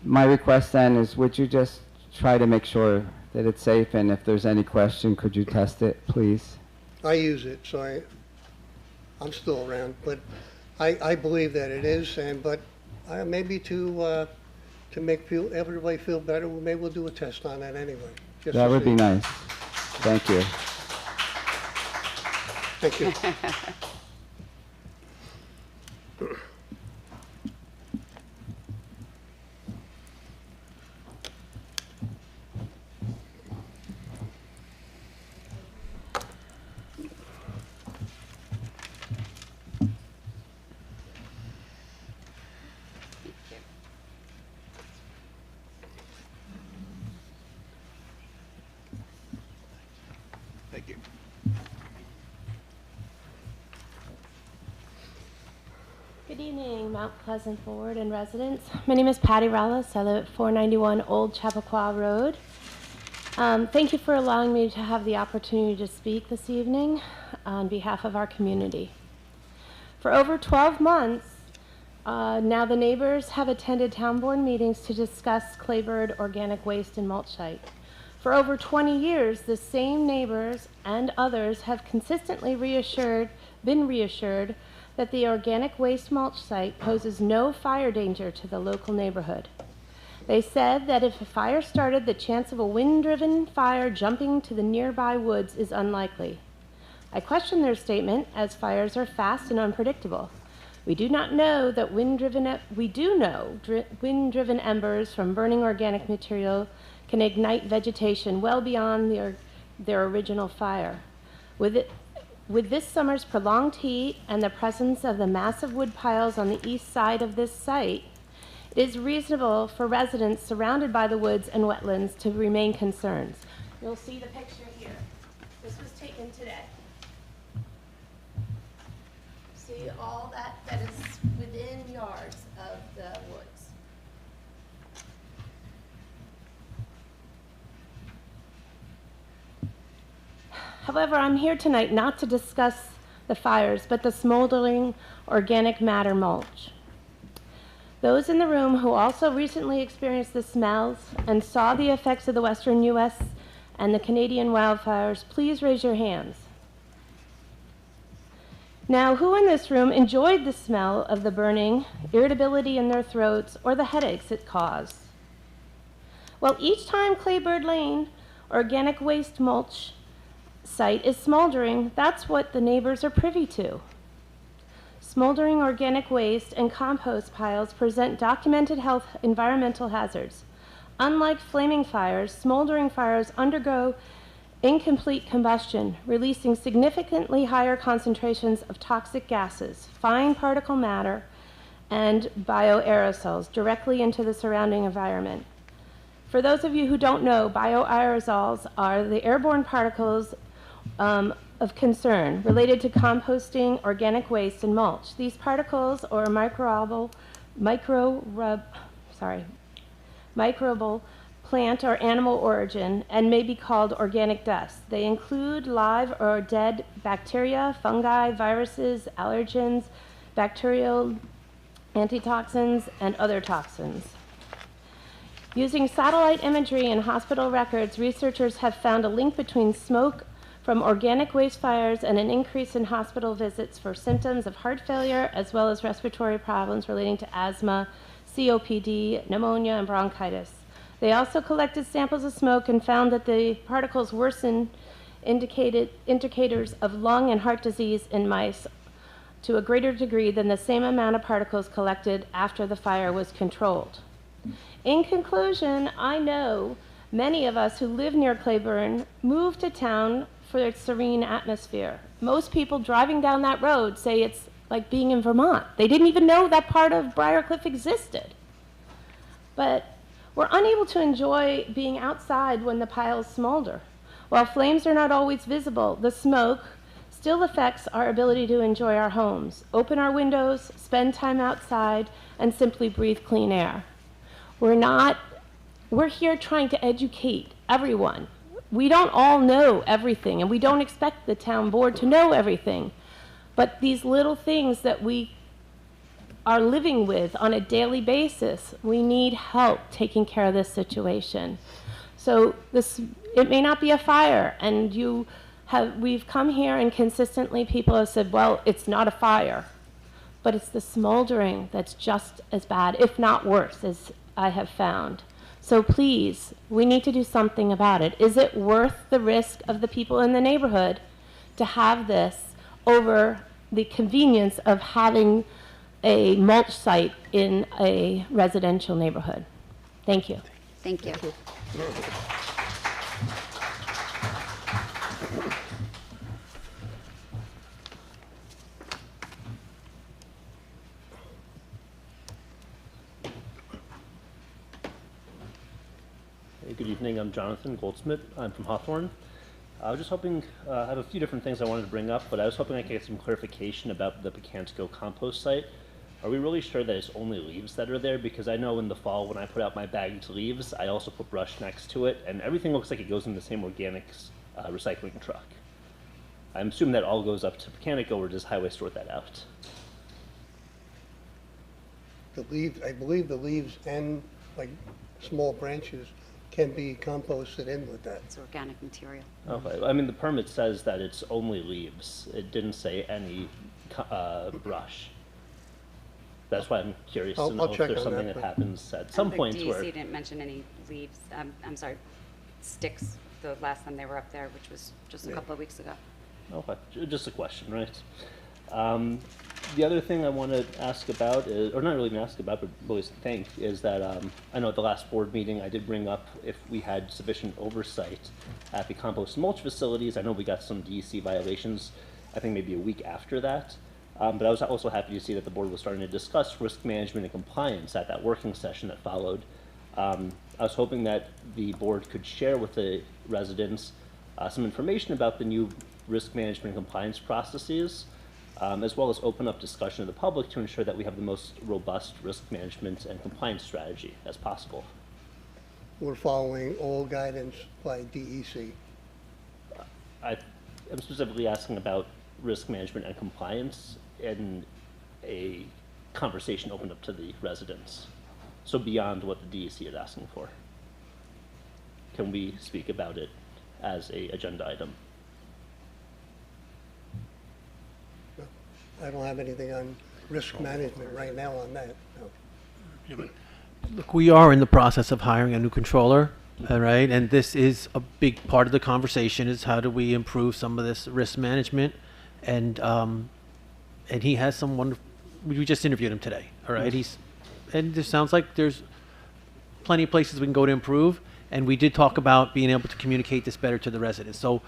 my request then is, would you just try to make sure that it's safe, and if there's any question, could you test it, please? I use it, so I'm still around, but I believe that it is, but maybe to make everybody feel better, maybe we'll do a test on that anyway. That would be nice. Thank you. Thank you. Thank you. Good evening, Mount Pleasant Board and residents. My name is Patty Rallis. I live at 491 Old Chappaqua Road. Thank you for allowing me to have the opportunity to speak this evening on behalf of our community. For over 12 months, now the neighbors have attended town board meetings to discuss Claybird organic waste and mulch site. For over 20 years, the same neighbors and others have consistently been reassured that the organic waste mulch site poses no fire danger to the local neighborhood. They said that if a fire started, the chance of a wind-driven fire jumping to the nearby woods is unlikely. I question their statement, as fires are fast and unpredictable. We do know wind-driven embers from burning organic material can ignite vegetation well beyond their original fire. With this summer's prolonged heat and the presence of the massive wood piles on the east side of this site, it is reasonable for residents surrounded by the woods and wetlands to remain concerned. You'll see the picture here. This was taken today. See all that is within yards of the woods. However, I'm here tonight not to discuss the fires, but the smoldering organic matter mulch. Those in the room who also recently experienced the smells and saw the effects of the Western U.S. and the Canadian wildfires, please raise your hands. Now, who in this room enjoyed the smell of the burning, irritability in their throats, or the headaches it caused? Well, each time Claybird Lane organic waste mulch site is smoldering, that's what the neighbors are privy to. Smoldering organic waste and compost piles present documented health environmental hazards. Unlike flaming fires, smoldering fires undergo incomplete combustion, releasing significantly higher concentrations of toxic gases, fine particle matter, and bioaerosols directly into the surrounding environment. For those of you who don't know, bioaerosols are the airborne particles of concern related to composting organic waste and mulch. These particles, or microbial plant or animal origin, and may be called organic dust. They include live or dead bacteria, fungi, viruses, allergens, bacterial antitoxins, and other toxins. Using satellite imagery and hospital records, researchers have found a link between smoke from organic waste fires and an increase in hospital visits for symptoms of heart failure, as well as respiratory problems relating to asthma, COPD, pneumonia, and bronchitis. They also collected samples of smoke and found that the particles worsened indicators of lung and heart disease in mice to a greater degree than the same amount of particles collected after the fire was controlled. In conclusion, I know many of us who live near Claiborne moved to town for its serene atmosphere. Most people driving down that road say it's like being in Vermont. They didn't even know that part of Briarcliff existed. But we're unable to enjoy being outside when the piles smolder. While flames are not always visible, the smoke still affects our ability to enjoy our homes, open our windows, spend time outside, and simply breathe clean air. We're here trying to educate everyone. We don't all know everything, and we don't expect the town board to know everything. But these little things that we are living with on a daily basis, we need help taking care of this situation. So it may not be a fire, and we've come here and consistently people have said, well, it's not a fire, but it's the smoldering that's just as bad, if not worse, as I have found. So please, we need to do something about it. Is it worth the risk of the people in the neighborhood to have this over the convenience of having a mulch site in a residential neighborhood? Thank you. Thank you. Hey, good evening. I'm Jonathan Goldsmith. I'm from Hawthorne. I was just hoping, I have a few different things I wanted to bring up, but I was hoping I could get some clarification about the Pecantico compost site. Are we really sure that it's only leaves that are there? Because I know in the fall when I put out my bagged leaves, I also put brush next to it, and everything looks like it goes in the same organics recycling truck. I'm assuming that all goes up to Pecantico, or does Highway sort that out? The leaves, I believe the leaves and like small branches can be composted in with that. It's organic material. Okay. I mean, the permit says that it's only leaves. It didn't say any brush. That's why I'm curious to know if there's something that happens at some point where... DEC didn't mention any leaves, I'm sorry, sticks, the last time they were up there, which was just a couple of weeks ago. Okay, just a question, right? The other thing I want to ask about, is, or not really even ask about, but really think, is that I know at the last board meeting I did bring up if we had sufficient oversight at the compost and mulch facilities. I know we got some DEC violations, I think maybe a week after that. But I was also happy to see that the board was starting to discuss risk management and compliance at that working session that followed. I was hoping that the board could share with the residents some information about the new risk management and compliance processes, as well as open up discussion of the public to ensure that we have the most robust risk management and compliance strategy as possible. We're following all guidance by DEC. I'm specifically asking about risk management and compliance in a conversation opened up to the residents. So beyond what the DEC is asking for. Can we speak about it as a agenda item? I don't have anything on risk management right now on that, no. Look, we are in the process of hiring a new controller, all right? And this is a big part of the conversation is how do we improve some of this risk management? And he has some wonderful, we just interviewed him today, all right? And it sounds like there's plenty of places we can go to improve. And we did talk about being able to communicate this better to the residents. So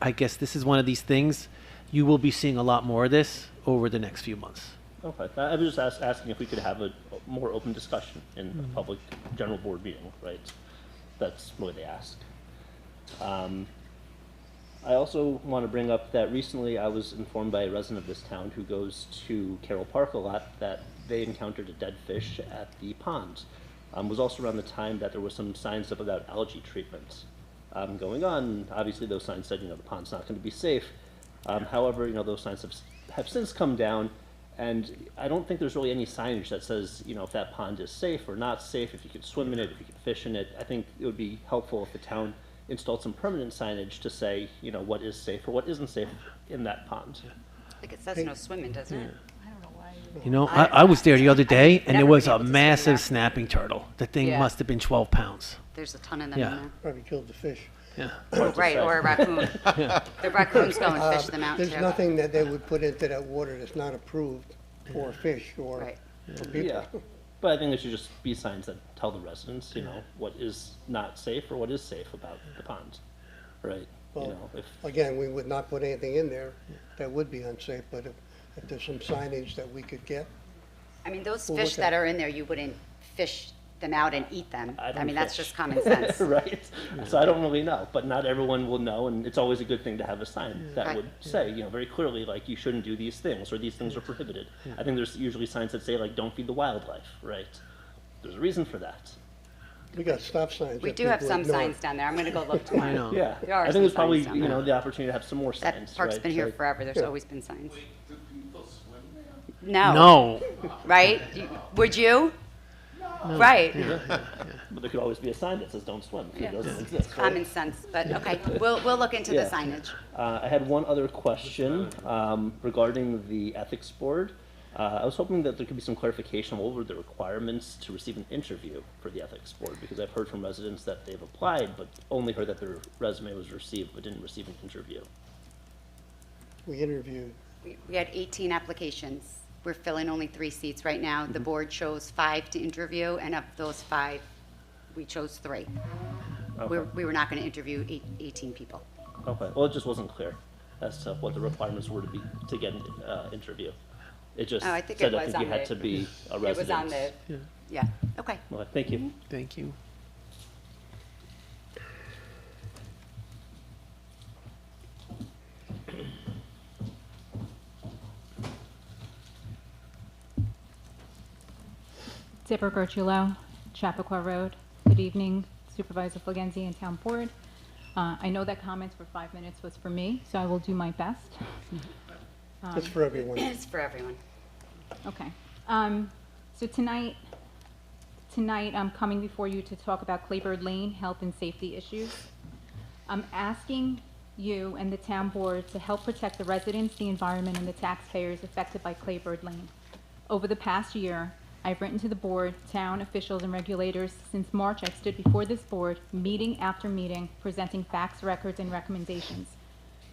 I guess this is one of these things, you will be seeing a lot more of this over the next few months. Okay, I was just asking if we could have a more open discussion in a public general board meeting, right? That's what they asked. I also want to bring up that recently I was informed by a resident of this town who goes to Carroll Park a lot that they encountered a dead fish at the pond. It was also around the time that there were some signs up about algae treatment going on. Obviously, those signs said, the pond's not going to be safe. However, those signs have since come down, and I don't think there's really any signage that says, if that pond is safe or not safe, if you can swim in it, if you can fish in it. I think it would be helpful if the town installed some permanent signage to say, what is safe or what isn't safe in that pond. I think it says no swimming, doesn't it? I was there the other day, and there never was been a able to swim massive there. snapping turtle. The thing Yeah. must have been 12 pounds. There's a ton of them Yeah. in Probably killed the fish. Yeah. there. Right, or a raccoon. The raccoons go and fish them out too. There's nothing that they would put into that water that's not approved for fish or Right. for people. Yeah, but I think there should just be signs that tell the residents, what is not safe or what is safe about the pond, right? Well, If again, we would not put anything in there that would be unsafe, but if there's some signage that we could get, I mean, those Well, fish look that at- are in there, you wouldn't fish them out and eat them. I I don't mean, that's fish. just common sense. right? So I don't really know, but not everyone will know, and it's always a good thing to have a sign that Right. would say, very clearly, like, you shouldn't do these things, or these things are prohibited. I think there's usually signs that say, like, don't feed the wildlife, right? There's a reason for that. we got stop signs. We that do have people some ignore. signs down there. I'm gonna go look tomorrow. I know. Yeah, There are I think some there's probably, signs down there. the opportunity to have some more signs, That park's right? been here So- forever. There's always been signs. Do people swim there? No. No. Right? Would you? Right. But there could always be a sign that says don't swim. It Yeah. doesn't It's exist, right? common sense, but okay, we'll look into the Yeah. signage. I had one other question regarding the ethics board. I was hoping that there could be some clarification on what were the requirements to receive an interview for the ethics board, because I've heard from residents that they've applied, but only heard that their resume was received, but didn't receive an interview. We interviewed, We had 18 applications. We're filling only 3 seats right now. The board chose 5 to interview, and of those 5, we chose 3. We were not going to interview 18 people. Okay, well, it just wasn't clear as to what the requirements were to get an interview. It just Oh, I think said it I was think you on had the- to be a It was resident. on the, yeah, okay. Well, thank you. Thank you. Deborah Gertullo, Chappaqua Road. Good evening, Supervisor Flagenzi and Town Board. I know that comments for 5 minutes was for me, so I will do my best. it's for everyone. It's for everyone. Okay. So tonight I'm coming before you to talk about Claybird Lane health and safety issues. I'm asking you and the town board to help protect the residents, the environment, and the taxpayers affected by Claybird Lane. Over the past year, I've written to the board, town officials, and regulators. Since March, I've stood before this board, meeting after meeting, presenting facts, records, and recommendations.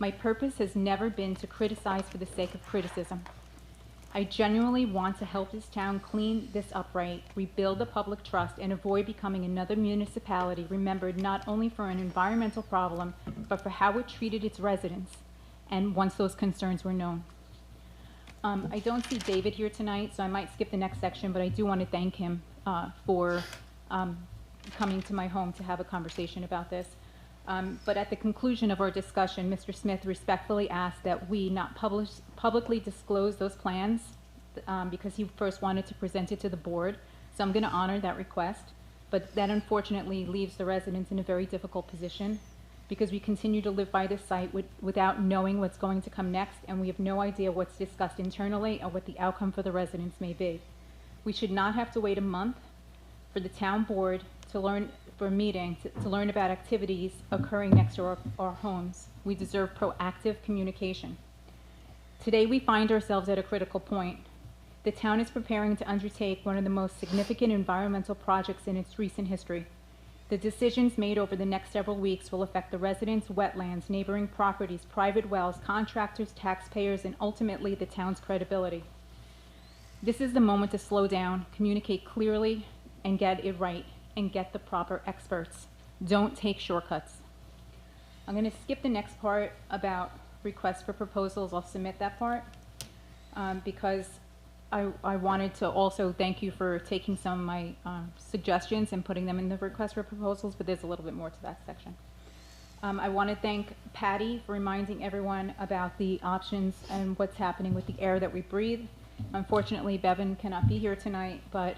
My purpose has never been to criticize for the sake of criticism. I genuinely want to help this town clean this up right, rebuild the public trust, and avoid becoming another municipality remembered not only for an environmental problem, but for how it treated its residents, and once those concerns were known. I don't see David here tonight, so I might skip the next section, but I do want to thank him for coming to my home to have a conversation about this. But at the conclusion of our discussion, Mr. Smith respectfully asked that we not publicly disclose those plans because he first wanted to present it to the board. So I'm going to honor that request, but that unfortunately leaves the residents in a very difficult position because we continue to live by this site without knowing what's going to come next, and we have no idea what's discussed internally or what the outcome for the residents may be. We should not have to wait a month for the town board to learn, for a meeting, to learn about activities occurring next to our homes. We deserve proactive communication. Today we find ourselves at a critical point. The town is preparing to undertake one of the most significant environmental projects in its recent history. The decisions made over the next several weeks will affect the residents, wetlands, neighboring properties, private wells, contractors, taxpayers, and ultimately the town's credibility. This is the moment to slow down, communicate clearly, and get it right, and get the proper experts. Don't take shortcuts. I'm going to skip the next part about requests for proposals. I'll submit that part because I wanted to also thank you for taking some of my suggestions and putting them in the request for proposals, but there's a little bit more to that section. I want to thank Patty for reminding everyone about the options and what's happening with the air that we breathe. Unfortunately, Bevan cannot be here tonight, but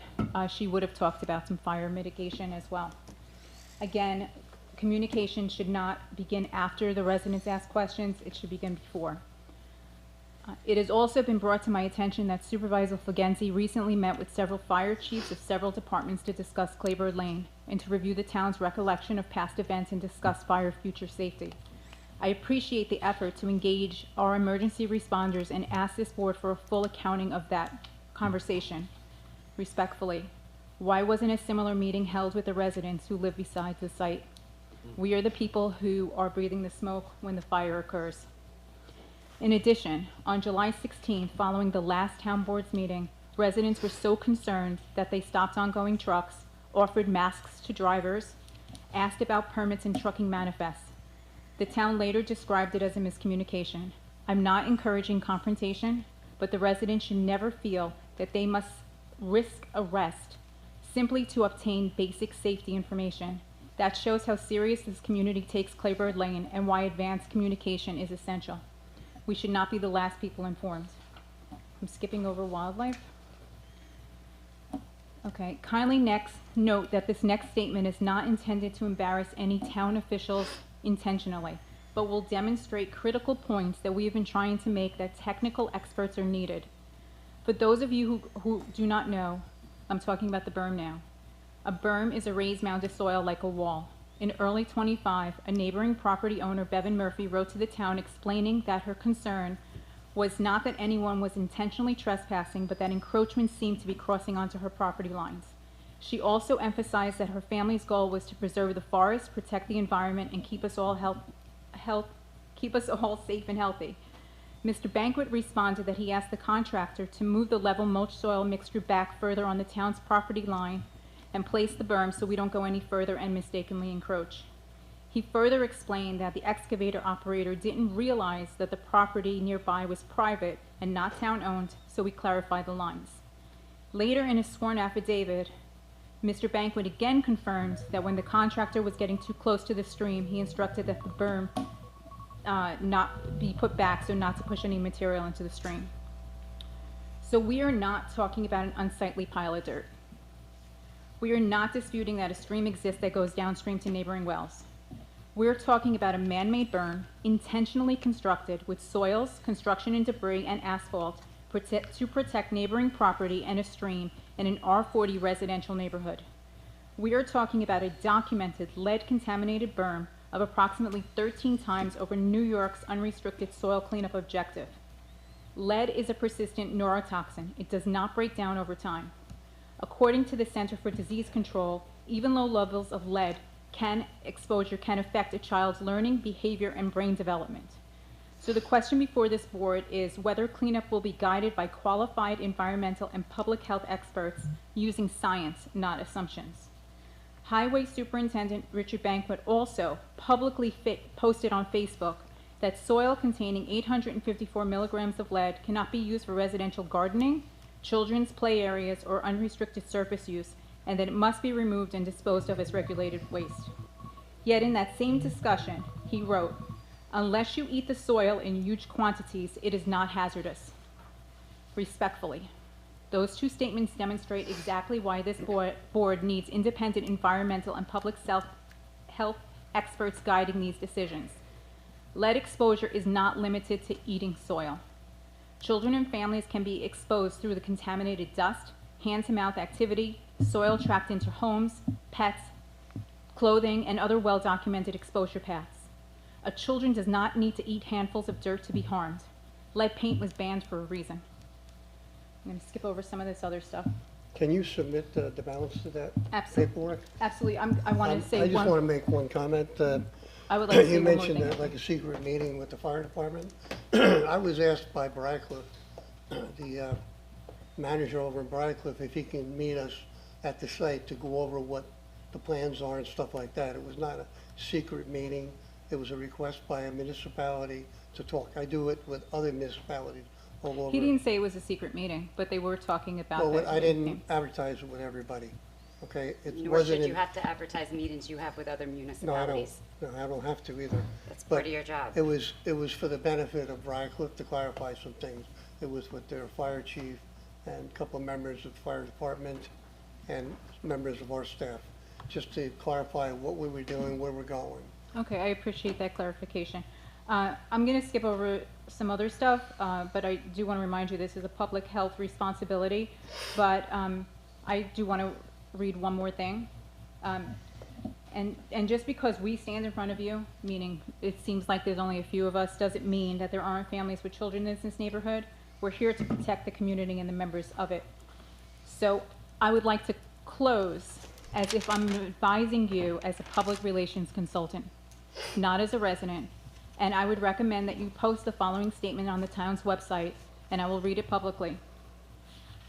she would have talked about some fire mitigation as well. Again, communication should not begin after the residents ask questions, it should begin before. It has also been brought to my attention that Supervisor Fulgenzi recently met with several fire chiefs of several departments to discuss Claybird Lane and to review the town's recollection of past events and discuss fire future safety. I appreciate the effort to engage our emergency responders and ask this board for a full accounting of that conversation. Respectfully, why wasn't a similar meeting held with the residents who live beside the site? We are the people who are breathing the smoke when the fire occurs. In addition, on July 16th, following the last town board's meeting, residents were so concerned that they stopped ongoing trucks, offered masks to drivers, asked about permits and trucking manifests. The town later described it as a miscommunication. I'm not encouraging confrontation, but the residents should never feel that they must risk arrest simply to obtain basic safety information. That shows how serious this community takes Claybird Lane and why advanced communication is essential. We should not be the last people informed. I'm skipping over wildlife. Okay, kindly next note that this next statement is not intended to embarrass any town officials intentionally, but will demonstrate critical points that we have been trying to make that technical experts are needed. For those of you who do not know, I'm talking about the berm now. A berm is a raised mound of soil like a wall. In early '25, a neighboring property owner, Bevan Murphy, wrote to the town explaining that her concern was not that anyone was intentionally trespassing, but that encroachment seemed to be crossing onto her property lines. She also emphasized that her family's goal was to preserve the forest, protect the environment, and keep us all safe and healthy. Mr. Banquet responded that he asked the contractor to move the level mulch soil mixture back further on the town's property line and place the berm so we don't go any further and mistakenly encroach. He further explained that the excavator operator didn't realize that the property nearby was private and not town-owned, so we clarified the lines. Later in a sworn affidavit, Mr. Banquet again confirmed that when the contractor was getting too close to the stream, he instructed that the berm not be put back so not to push any material into the stream. So we are not talking about an unsightly pile of dirt. We are not disputing that a stream exists that goes downstream to neighboring wells. We're talking about a man-made berm intentionally constructed with soils, construction and debris, and asphalt to protect neighboring property and a stream in an R40 residential neighborhood. We are talking about a documented lead-contaminated berm of approximately 13 times over New York's unrestricted soil cleanup objective. Lead is a persistent neurotoxin. It does not break down over time. According to the Center for Disease Control, even low levels of lead exposure can affect a child's learning, behavior, and brain development. So the question before this board is whether cleanup will be guided by qualified environmental and public health experts using science, not assumptions. Highway Superintendent Richard Banquet also publicly posted on Facebook that soil containing 854 milligrams of lead cannot be used for residential gardening, children's play areas, or unrestricted surface use, and that it must be removed and disposed of as regulated waste. Yet in that same discussion, he wrote, "Unless you eat the soil in huge quantities, it is not hazardous." Respectfully, those two statements demonstrate exactly why this board needs independent environmental and public health experts guiding these decisions. Lead exposure is not limited to eating soil. Children and families can be exposed through the contaminated dust, hand-to-mouth activity, soil tracked into homes, pets, clothing, and other well-documented exposure paths. A children does not need to eat handfuls of dirt to be harmed. Lead paint was banned for a reason. I'm gonna skip over some of this other stuff. Can you submit the balance to that Absolutely. paperwork? Absolutely, I wanted to say I just want to one, make one comment. I would like to say You one more mentioned thing. that like a secret meeting with the fire department. I was asked by Briarcliff, the manager over in Briarcliff, if he can meet us at the site to go over what the plans are and stuff like that. It was not a secret meeting. It was a request by a municipality to talk. I do it with other municipalities all over. He didn't say it was a secret meeting, but they were talking about Well, that. I didn't advertise it with everybody, okay? It Nor wasn't should you in- have to advertise meetings you have with other No, I don't. municipalities. No, I don't have to either. That's But part of your job. It was for the benefit of Briarcliff to clarify some things. It was with their fire chief and a couple of members of the fire department and members of our staff, just to clarify what we were doing, where we're going. Okay, I appreciate that clarification. I'm going to skip over some other stuff, but I do want to remind you this is a public health responsibility. But I do want to read one more thing. And just because we stand in front of you, meaning it seems like there's only a few of us, doesn't mean that there aren't families with children in this neighborhood. We're here to protect the community and the members of it. So I would like to close as if I'm advising you as a public relations consultant, not as a resident. And I would recommend that you post the following statement on the town's website, and I will read it publicly.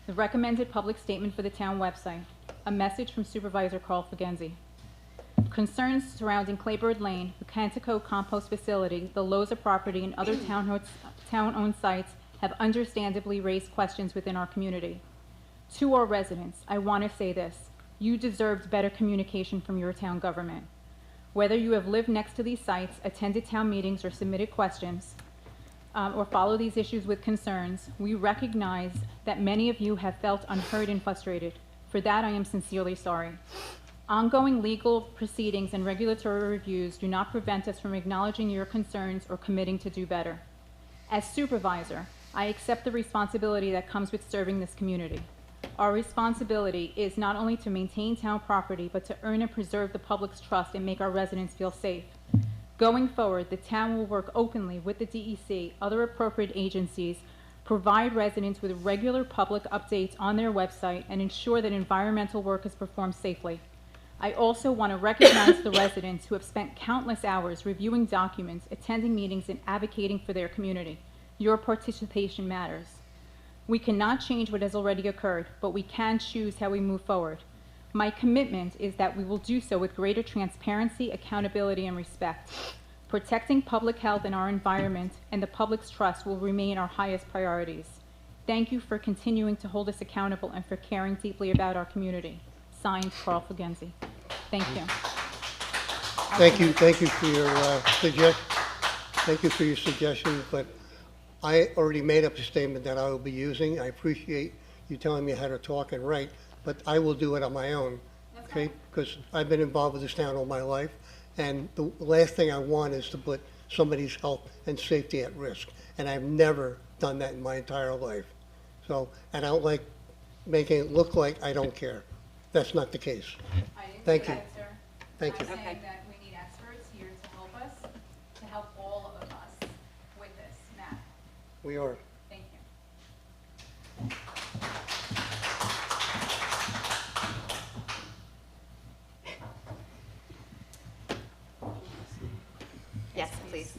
The recommended public statement for the town website, a message from Supervisor Carl Fugenzi. Concerns surrounding Claybird Lane, the Cantico compost facility, the Loza property, and other town-owned sites have understandably raised questions within our community. To our residents, I want to say this. You deserved better communication from your town government. Whether you have lived next to these sites, attended town meetings, or submitted questions, or follow these issues with concerns, we recognize that many of you have felt unheard and frustrated. For that, I am sincerely sorry. Ongoing legal proceedings and regulatory reviews do not prevent us from acknowledging your concerns or committing to do better. As supervisor, I accept the responsibility that comes with serving this community. Our responsibility is not only to maintain town property, but to earn and preserve the public's trust and make our residents feel safe. Going forward, the town will work openly with the DEC, other appropriate agencies, provide residents with regular public updates on their website, and ensure that environmental work is performed safely. I also want to recognize the residents who have spent countless hours reviewing documents, attending meetings, and advocating for their community. Your participation matters. We cannot change what has already occurred, but we can choose how we move forward. My commitment is that we will do so with greater transparency, accountability, and respect. Protecting public health and our environment and the public's trust will remain our highest priorities. Thank you for continuing to hold us accountable and for caring deeply about our community. Signed, Carl Fugenzi. Thank you. Thank you for your suggestion, but I already made up a statement that I will be using. I appreciate you telling me how to talk and write, but I will do it on my own, okay? Because I've been involved with this town all my life, and the last thing I want is to put somebody's health and safety at risk, and I've never done that in my entire life. So, and I don't like making it look like I don't care. That's not the case. Thank you. Thank you. I'm saying that we need experts here to help us, to help all of us with this matter. We are. Thank you. Yes, please.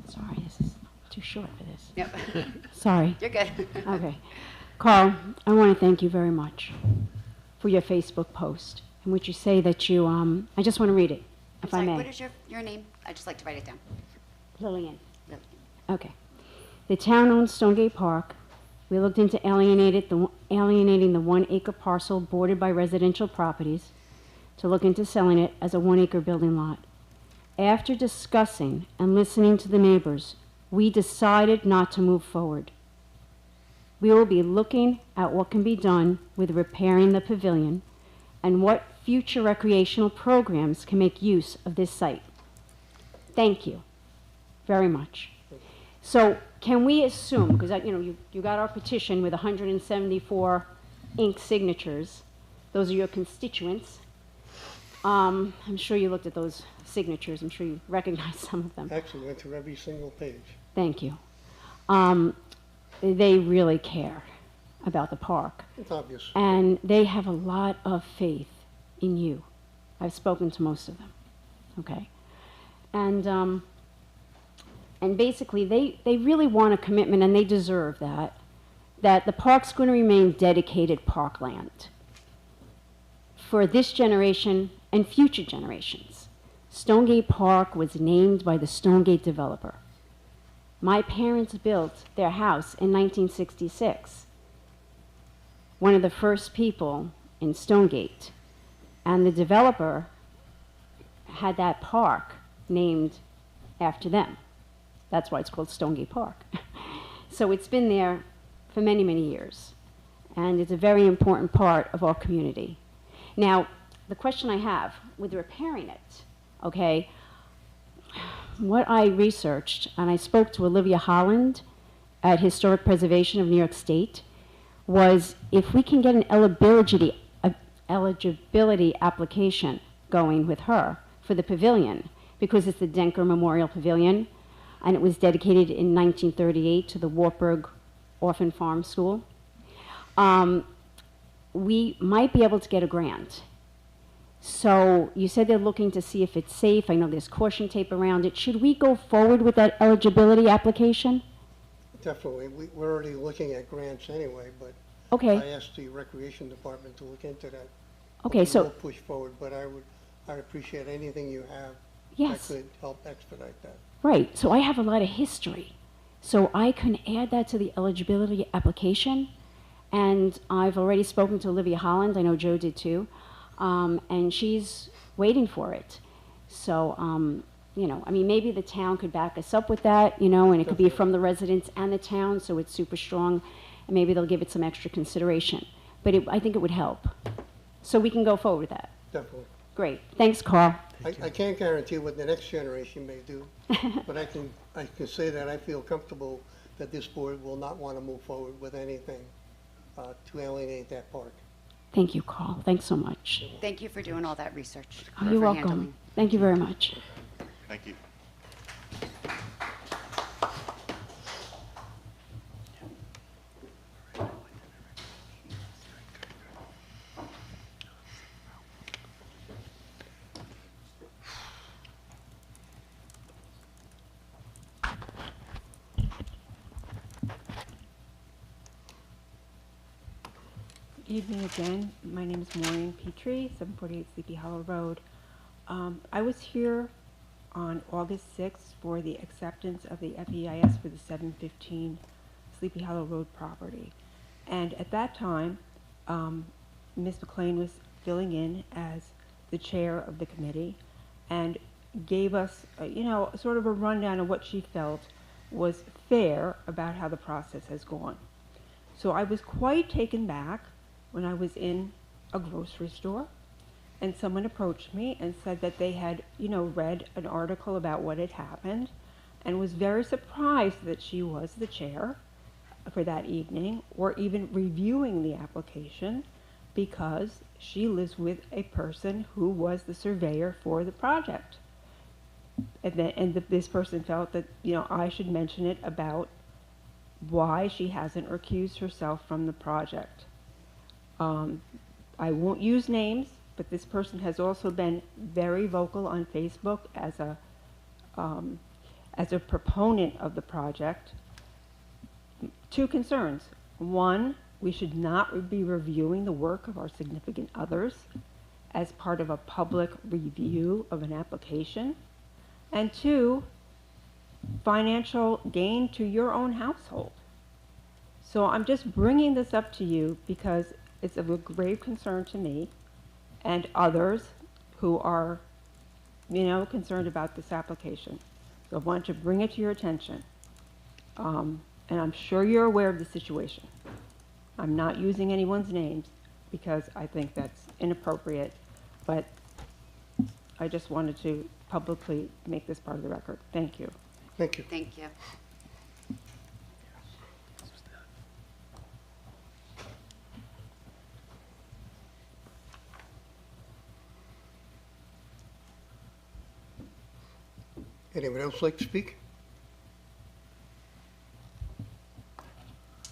Sorry, this is too short for this. Yep. Sorry. You're good. Okay. Carl, I want to thank you very much for your Facebook post in which you say that you, I just want to read it, if I Sorry, may. what is your name? I'd just like to write it down. Lillian. Lillian. Okay. The town owns Stonegate Park. We looked into alienating the 1 acre parcel bordered by residential properties to look into selling it as a 1 acre building lot. After discussing and listening to the neighbors, we decided not to move forward. We will be looking at what can be done with repairing the pavilion and what future recreational programs can make use of this site. Thank you very much. So can we assume, because you got our petition with 174 ink signatures. Those are your constituents. I'm sure you looked at those signatures. I'm sure you recognize some of them. Actually, went through every single page. Thank you. They really care about the park. It's obvious. And they have a lot of faith in you. I've spoken to most of them, okay? And basically, they really want a commitment, and they deserve that the park's going to remain dedicated parkland for this generation and future generations. Stonegate Park was named by the Stonegate developer. My parents built their house in 1966. One of the first people in Stonegate. And the developer had that park named after them. That's why it's called Stonegate Park. So it's been there for many, many years. And it's a very important part of our community. Now, the question I have with repairing it, okay, what I researched, and I spoke to Olivia Holland at Historic Preservation of New York State, was if we can get an eligibility application going with her for the pavilion, because it's the Denker Memorial Pavilion, and it was dedicated in 1938 to the Wartburg Orphan Farm School. We might be able to get a grant. So you said they're looking to see if it's safe. I know there's caution tape around it. Should we go forward with that eligibility application? Definitely. We're already looking at grants anyway, but Okay. I asked the Recreation Department to look into that. Okay, We so- will push forward, but I'd appreciate anything you have Yes. that could help expedite that. Right, so I have a lot of history. So I can add that to the eligibility application. And I've already spoken to Olivia Holland, I know Joe did too, and she's waiting for it. So, I mean, maybe the town could back us up with that, and it could be from the residents and the town, so it's super strong, and maybe they'll give it some extra consideration. But I think it would help. So we can go forward with that. Definitely. Great, thanks, Carl. I can't guarantee what the next generation may do, but I can say that I feel comfortable that this board will not want to move forward with anything to alienate that park. Thank you, Carl, thanks so much. Thank you for doing all that research. Oh, for you're welcome. handling. Thank you very much. Thank you. Good evening again. My name is Maureen Petrie, 748 Sleepy Hollow Road. I was here on August 6th for the acceptance of the FEIS for the 715 Sleepy Hollow Road property. And at that time, Ms. McLean was filling in as the chair of the committee and gave us, sort of a rundown of what she felt was fair about how the process has gone. So I was quite taken back when I was in a grocery store and someone approached me and said that they had, read an article about what had happened and was very surprised that she was the chair for that evening or even reviewing the application because she lives with a person who was the surveyor for the project. And this person felt that, I should mention it about why she hasn't recused herself from the project. I won't use names, but this person has also been very vocal on Facebook as a proponent of the project. Two concerns. One, we should not be reviewing the work of our significant others as part of a public review of an application. And two, financial gain to your own household. So I'm just bringing this up to you because it's of a grave concern to me and others who are, concerned about this application. So I want to bring it to your attention. And I'm sure you're aware of the situation. I'm not using anyone's names because I think that's inappropriate, but I just wanted to publicly make this part of the record. Thank you. Thank you. Thank you. Anyone else like to speak?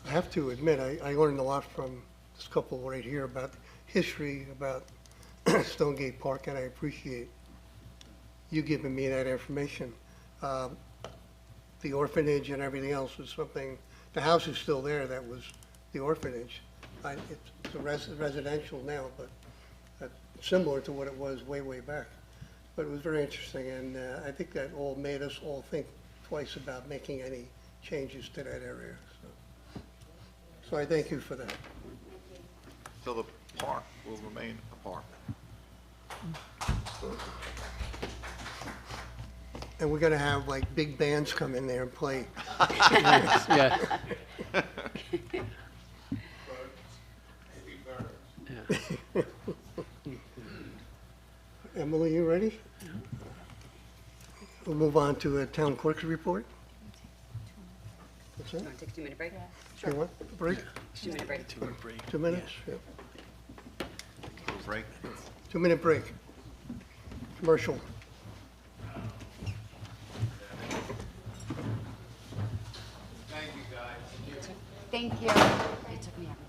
I have to admit, I learned a lot from this couple right here about history, about Stonegate Park, and I appreciate you giving me that information. The orphanage and everything else was something, the house is still there, that was the orphanage. It's a residential now, but it's similar to what it was way, way back. But it was very interesting, and I think that all made us all think twice about making any changes to that area. So I thank you for that. So the park will remain a park. And we're gonna have like big bands come in there and play. Yeah. Emily, you ready? We'll move on to a town clerk's report. What's that? You want to take a 2-minute break? You want a break? 2-minute break. 2 minutes? Yeah. Break. 2-minute break. Commercial. Thank you. It took me everything.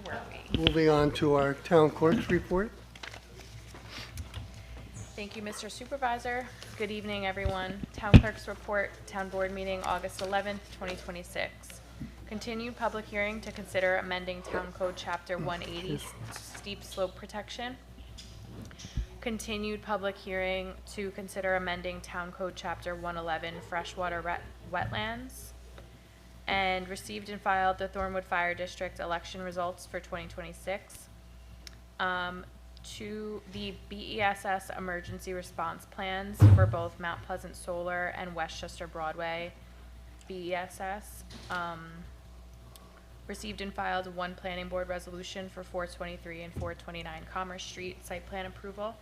were we? Moving on to our town clerk's report. Thank you, Mr. Supervisor. Good evening, everyone. Town Clerk's Report, Town Board Meeting, August 11th, 2026. Continued public hearing to consider amending Town Code Chapter 180, steep slope protection. Continued public hearing to consider amending Town Code Chapter 111, freshwater wetlands. And received and filed the Thornwood Fire District election results for 2026. To the BESS emergency response plans for both Mount Pleasant Solar and Westchester Broadway BESS. Received and filed one planning board resolution for 423 and 429 Commerce Street site plan approval.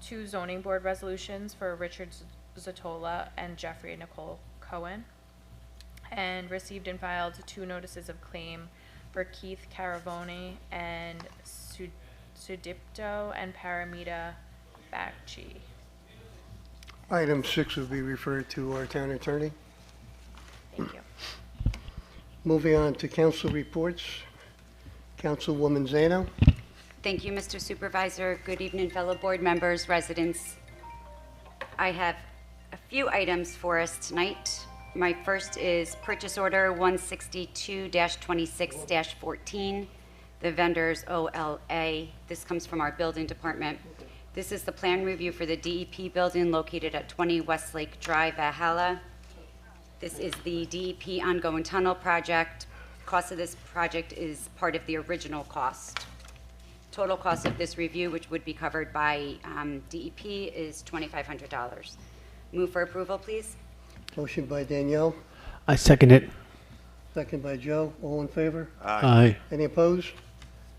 Two zoning board resolutions for Richard Zatola and Jeffrey and Nicole Cohen. And received and filed two notices of claim for Keith Caravone and Sudipto and Paramita Bakchi. Item 6 will be referred to our town attorney. Thank you. Moving on to council reports. Councilwoman Zano. Thank you, Mr. Supervisor. Good evening, fellow board members, residents. I have a few items for us tonight. My first is purchase order 162-26-14, the vendor's OLA. This comes from our building department. This is the plan review for the DEP building located at 20 Westlake Drive, Valhalla. This is the DEP ongoing tunnel project. Cost of this project is part of the original cost. Total cost of this review, which would be covered by DEP, is $2,500. Move for approval, please. Motion by Danielle, I second it. second by Joe. All in favor? Aye. Any opposed?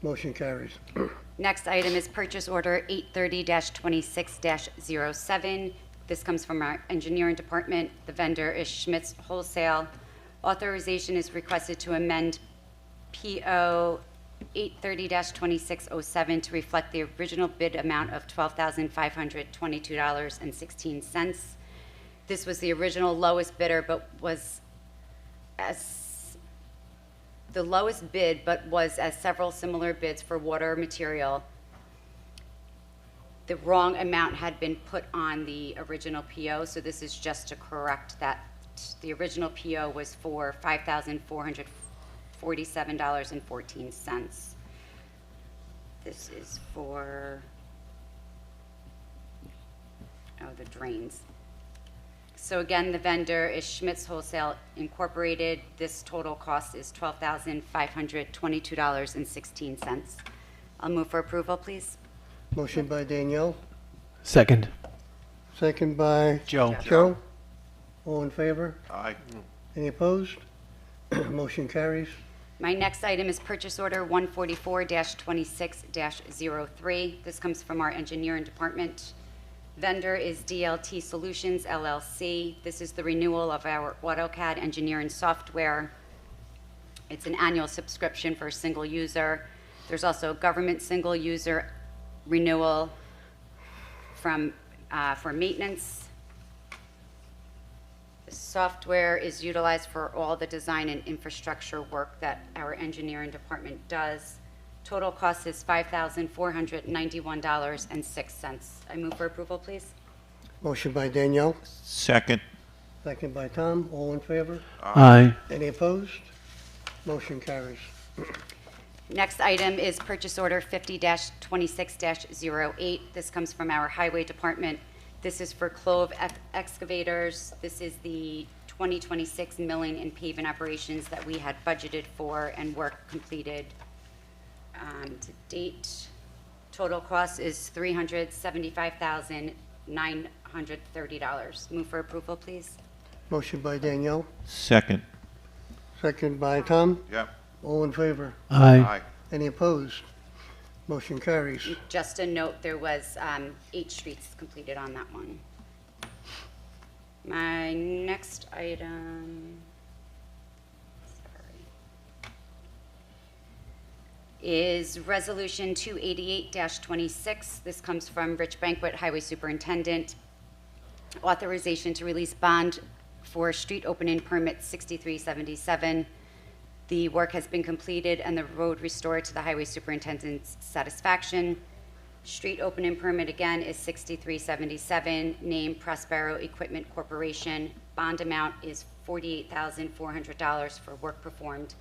Motion carries. Next item is purchase order 830-26-07. This comes from our engineering department. The vendor is Schmitz Wholesale. Authorization is requested to amend PO 830-2607 to reflect the original bid amount of $12,522.16. This was the original lowest bidder, but was as several similar bids for water material. The wrong amount had been put on the original PO, so this is just to correct that. The original PO was for $5,447.14. This is for, the drains. So again, the vendor is Schmitz Wholesale Incorporated. This total cost is $12,522.16. I'll move for approval, please. Motion by Danielle, Second. second by Joe. Joe. All in favor? Aye. Any opposed? Motion carries. My next item is purchase order 144-26-03. This comes from our engineering department. Vendor is DLT Solutions LLC. This is the renewal of our AutoCAD engineering software. It's an annual subscription for a single user. There's also a government single user renewal for maintenance. The software is utilized for all the design and infrastructure work that our engineering department does. Total cost is $5,491.06. I move for approval, please. Motion by Danielle, Second. second by Tom. All in favor? Aye. Any opposed? Motion carries. Next item is purchase order 50-26-08. This comes from our highway department. This is for Clove excavators. This is the 2026 milling and paving operations that we had budgeted for and work completed to date. Total cost is $375,930. Move for approval, please. Motion by Danielle, Second. second by Tom. Yep. All in favor? Aye. Any opposed? Motion carries. Just a note, there was 8 streets completed on that one. My next item is Resolution 288-26. This comes from Rich Banquet, Highway Superintendent. Authorization to release bond for street opening permit 6377. The work has been completed and the road restored to the highway superintendent's satisfaction. Street opening permit again is 6377, name Prospero Equipment Corporation. Bond amount is $48,400 for work performed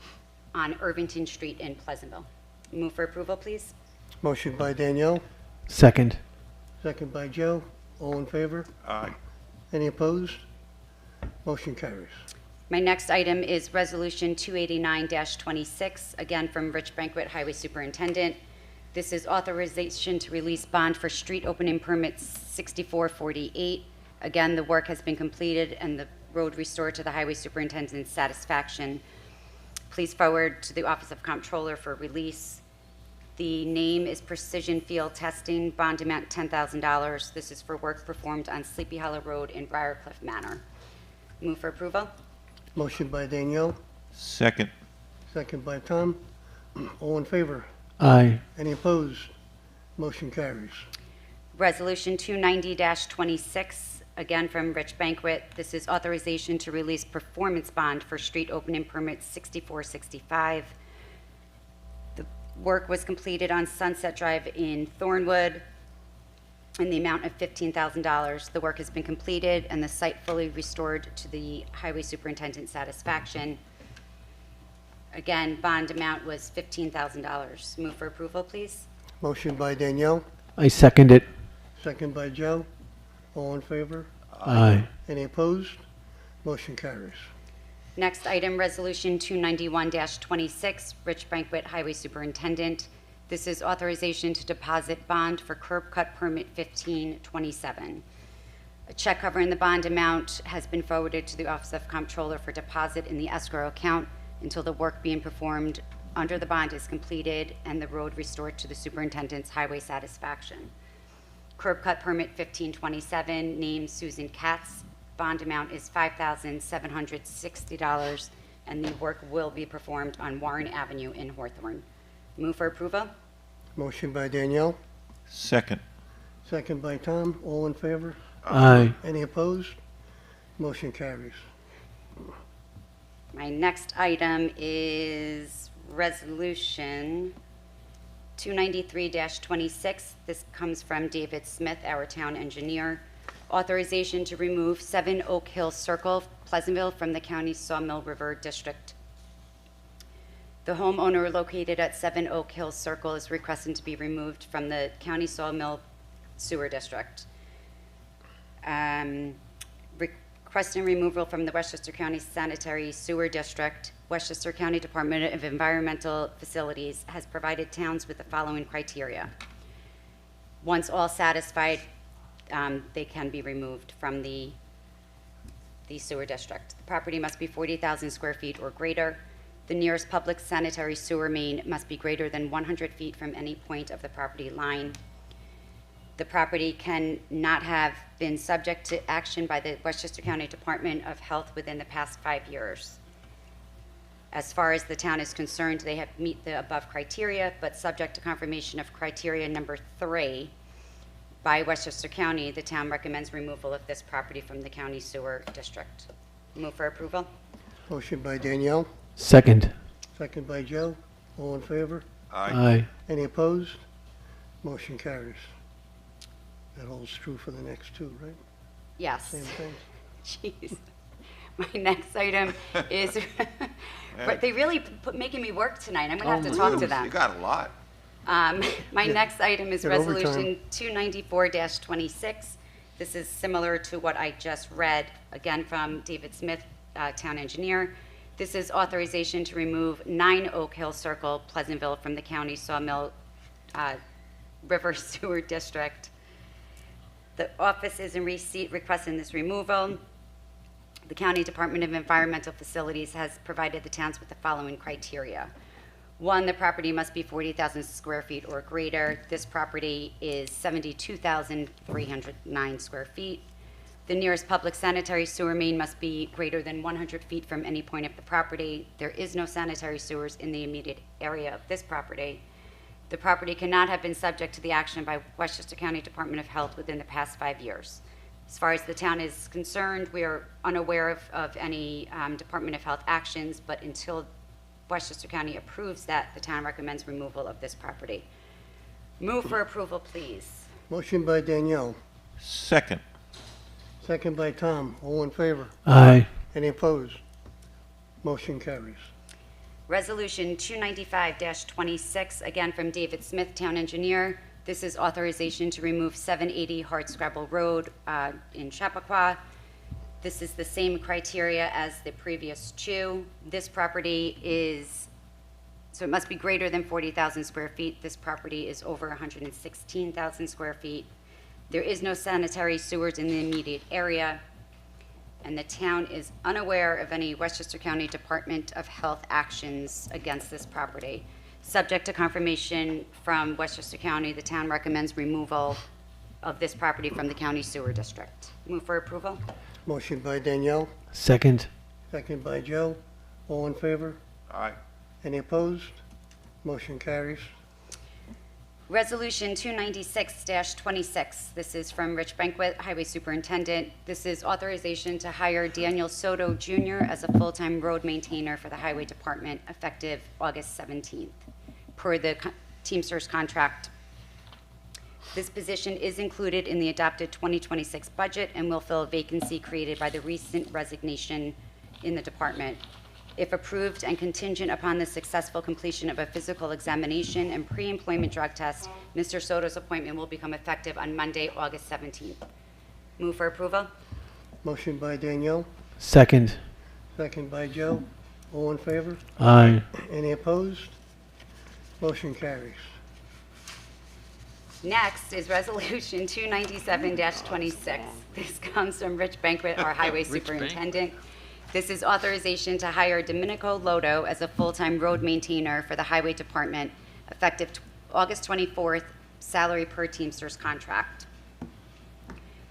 on Irvington Street in Pleasantville. Move for approval, please. Motion by Danielle, Second. second by Joe. All in favor? Aye. Any opposed? Motion carries. My next item is Resolution 289-26, again from Rich Banquet, Highway Superintendent. This is authorization to release bond for street opening permit 6448. Again, the work has been completed and the road restored to the Highway Superintendent's satisfaction. Please forward to the Office of Comptroller for release. The name is Precision Field Testing, bond amount $10,000. This is for work performed on Sleepy Hollow Road in Briarcliff Manor. Move for approval. Motion by Danielle, Second. second by Tom. All in favor? Aye. Any opposed? Motion carries. Resolution 290-26, again from Rich Banquet. This is authorization to release performance bond for street opening permit 6465. The work was completed on Sunset Drive in Thornwood in the amount of $15,000. The work has been completed and the site fully restored to the highway superintendent's satisfaction. Again, bond amount was $15,000. Move for approval, please. Motion by Danielle, I second it. second by Joe. All in favor? Aye. Any opposed? Motion carries. Next item, Resolution 291-26, Rich Banquet, Highway Superintendent. This is authorization to deposit bond for curb cut permit 1527. A check covering the bond amount has been forwarded to the Office of Comptroller for deposit in the escrow account until the work being performed under the bond is completed and the road restored to the superintendent's highway satisfaction. Curb cut permit 1527, name Susan Katz. Bond amount is $5,760, and the work will be performed on Warren Avenue in Hawthorne. Move for approval. Motion by Danielle, Second. second by Tom. All in favor? Aye. Any opposed? Motion carries. My next item is Resolution 293-26. This comes from David Smith, our town engineer. Authorization to remove 7 Oak Hill Circle, Pleasantville, from the county's Sawmill River District. The homeowner located at 7 Oak Hill Circle is requesting to be removed from the county Sawmill Sewer District. Requesting removal from the Westchester County Sanitary Sewer District. Westchester County Department of Environmental Facilities has provided towns with the following criteria. Once all satisfied, they can be removed from the sewer district. The property must be 40,000 square feet or greater. The nearest public sanitary sewer main must be greater than 100 feet from any point of the property line. The property can not have been subject to action by the Westchester County Department of Health within the past 5 years. As far as the town is concerned, they have meet the above criteria, but subject to confirmation of criteria number 3 by Westchester County, the town recommends removal of this property from the county sewer district. Move for approval. Motion by Danielle, Second. second by Joe. All in favor? Aye. Any opposed? Motion carries. That holds true for the next two, right? Yes. Same thing. Jeez. My next item is, but they really making me work tonight. I'm gonna have to talk to them. You got a lot. My next item is Get overtime. Resolution 294-26. This is similar to what I just read, again from David Smith, town engineer. This is authorization to remove 9 Oak Hill Circle, Pleasantville, from the county Sawmill River Sewer District. The office is in receipt requesting this removal. The County Department of Environmental Facilities has provided the towns with the following criteria. 1, the property must be 40,000 square feet or greater. This property is 72,309 square feet. The nearest public sanitary sewer main must be greater than 100 feet from any point of the property. There is no sanitary sewers in the immediate area of this property. The property cannot have been subject to the action by Westchester County Department of Health within the past 5 years. As far as the town is concerned, we are unaware of any Department of Health actions, but until Westchester County approves that, the town recommends removal of this property. Move for approval, please. Motion by Danielle, Second. second by Tom. All in favor? Aye. Any opposed? Motion carries. Resolution 295-26, again from David Smith, Town Engineer. This is authorization to remove 780 Hardscrabble Road in Chappaqua. This is the same criteria as the previous two. This property is, so it must be greater than 40,000 square feet. This property is over 116,000 square feet. There is no sanitary sewers in the immediate area, and the town is unaware of any Westchester County Department of Health actions against this property. Subject to confirmation from Westchester County, the town recommends removal of this property from the county sewer district. Move for approval. Motion by Danielle, Second. second by Joe. All in favor? Aye. Any opposed? Motion carries. Resolution 296-26. This is from Rich Banquet, Highway Superintendent. This is authorization to hire Daniel Soto Jr. as a full-time road maintainer for the Highway Department effective August 17th, per the Teamsters contract. This position is included in the adopted 2026 budget and will fill a vacancy created by the recent resignation in the department. If approved and contingent upon the successful completion of a physical examination and pre-employment drug test, Mr. Soto's appointment will become effective on Monday, August 17th. Move for approval. Motion by Danielle, Second. second by Joe. All in favor? Aye. Any opposed? Motion carries. Next is Resolution 297-26. This comes from Rich Banquet, our Highway Superintendent. This is authorization to hire Domenico Lodo as a full-time road maintainer for the Highway Department, effective August 24th, salary per Teamsters contract.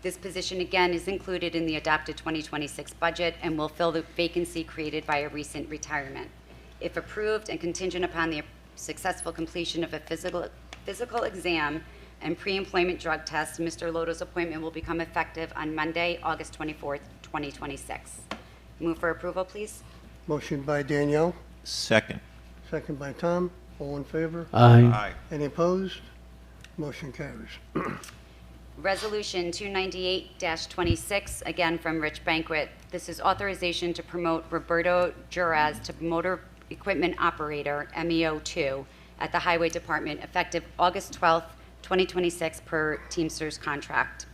This position, again, is included in the adopted 2026 budget and will fill the vacancy created by a recent retirement. If approved and contingent upon the successful completion of a physical exam and pre-employment drug test, Mr. Lodo's appointment will become effective on Monday, August 24th, 2026. Move for approval, please. Motion by Danielle, Second. second by Tom. All in favor? Aye. Aye. Any opposed? Motion carries. Resolution 298-26, again from Rich Banquet. This is authorization to promote Roberto Juraz to motor equipment operator, MEO2, at the Highway Department, effective August 12th, 2026, per Teamsters contract.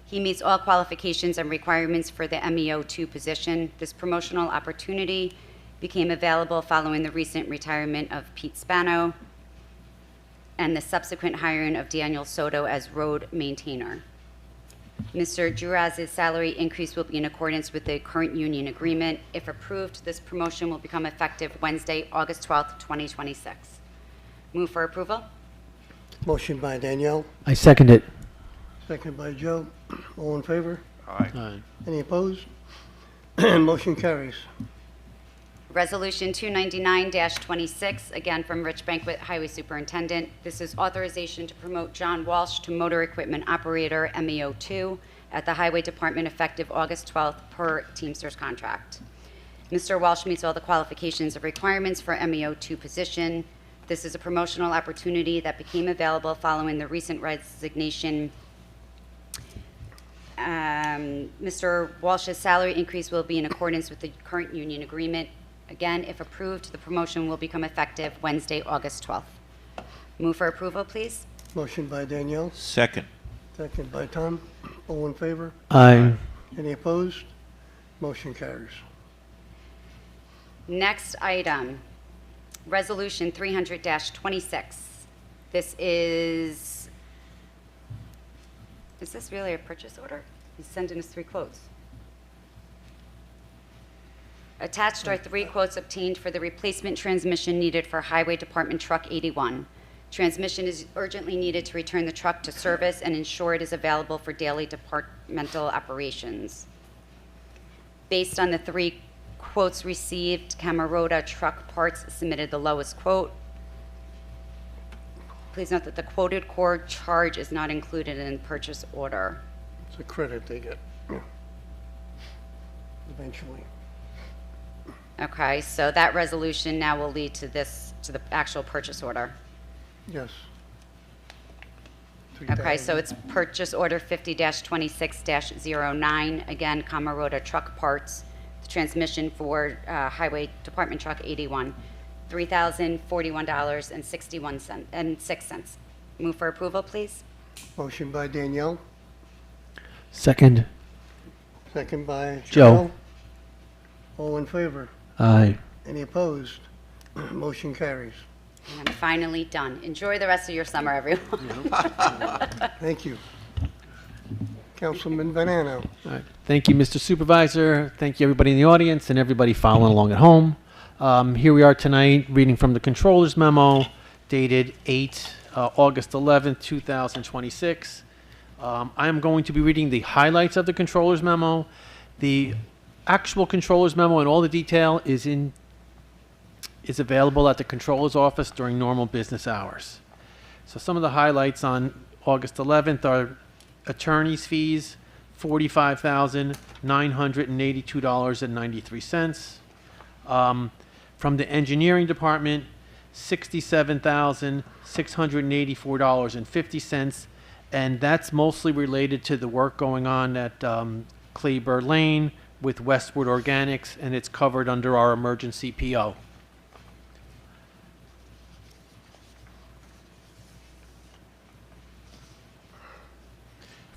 He meets all qualifications and requirements for the MEO2 position. This promotional opportunity became available following the recent retirement of Pete Spano and the subsequent hiring of Daniel Soto as road maintainer. Mr. Juraz's salary increase will be in accordance with the current union agreement. If approved, this promotion will become effective Wednesday, August 12th, 2026. Move for approval. Motion by Danielle, I second it. second by Joe. All in favor? Aye. Aye. Any opposed? Motion carries. Resolution 299-26, again from Rich Banquet, Highway Superintendent. This is authorization to promote John Walsh to motor equipment operator, MEO2, at the Highway Department, effective August 12th, per Teamsters contract. Mr. Walsh meets all the qualifications and requirements for MEO2 position. This is a promotional opportunity that became available following the recent resignation. Mr. Walsh's salary increase will be in accordance with the current union agreement. Again, if approved, the promotion will become effective Wednesday, August 12th. Move for approval, please. Motion by Danielle, Second. second by Tom. All in favor? Aye. Any opposed? Motion carries. Next item, Resolution 300-26. This is this really a purchase order? He's sending us 3 quotes. Attached are 3 quotes obtained for the replacement transmission needed for Highway Department Truck 81. Transmission is urgently needed to return the truck to service and ensure it is available for daily departmental operations. Based on the 3 quotes received, Camerota Truck Parts submitted the lowest quote. Please note that the quoted core charge is not included in the purchase order. It's a credit they get eventually. Okay, so that resolution now will lead to this, to the actual purchase order. Yes. Okay, so it's purchase order 50-26-09, again, Camarota Truck Parts, the transmission for Highway Department Truck 81, $3,041.06. Move for approval, please. Motion by Danielle, Second. second by Joe. Joe. All in favor? Aye. Any opposed? Motion carries. And I'm finally done. Enjoy the rest of your summer, everyone. Thank you. Councilman Vanano. All right. Thank you, Mr. Supervisor. Thank you, everybody in the audience and everybody following along at home. Here we are tonight, reading from the Controller's Memo, dated August 11th, 2026. I am going to be reading the highlights of the Controller's Memo. The actual Controller's Memo and all the detail is available at the Controller's office during normal business hours. So some of the highlights on August 11th are attorney's fees, $45,982.93. From the engineering department, $67,684.50, and that's mostly related to the work going on at Kleber Lane with Westwood Organics, and it's covered under our emergency PO.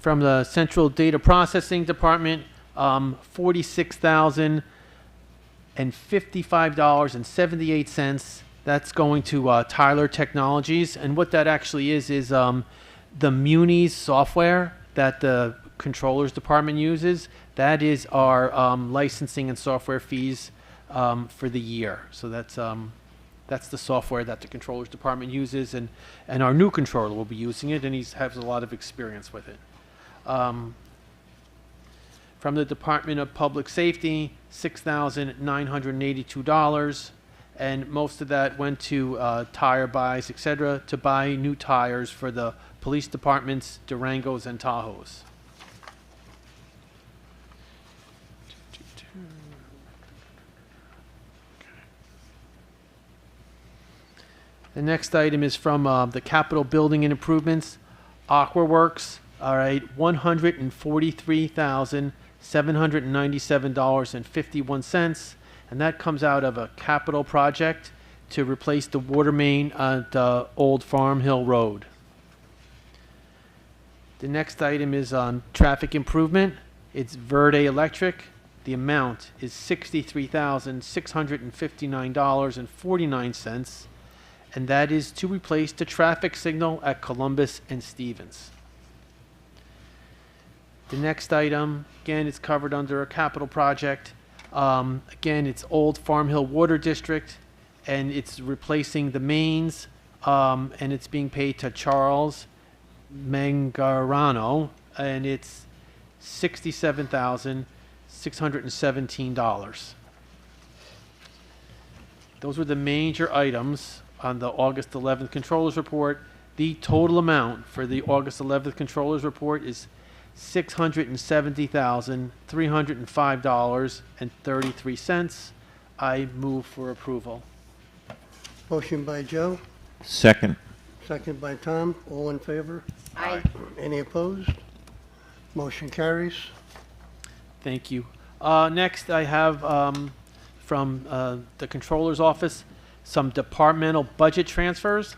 From the Central Data Processing Department, $46,055.78. That's going to Tyler Technologies, and what that actually is the Munis software that the Controller's Department uses. That is our licensing and software fees for the year. So that's the software that the Controller's Department uses, and our new controller will be using it, and he has a lot of experience with it. From the Department of Public Safety, $6,982, and most of that went to tire buys, etc., to buy new tires for the police departments, Durangos, and Tahoes. The next item is from the Capital Building and Improvements, AquaWorks. All right, $143,797.51, and that comes out of a capital project to replace the water main at Old Farm Hill Road. The next item is on traffic improvement. It's Verde Electric. The amount is $63,659.49, and that is to replace the traffic signal at Columbus and Stevens. The next item, again, it's covered under a capital project. Again, it's Old Farm Hill Water District, and it's replacing the mains, and it's being paid to Charles Mangarano, and it's $67,617. Those were the major items on the August 11th Controller's Report. The total amount for the August 11th Controller's Report is $670,305.33. I move for approval. Motion by Joe, Second. second by Tom. All in favor? Aye. Any opposed? Motion carries. Thank you. Next, I have from the Controller's Office some departmental budget transfers.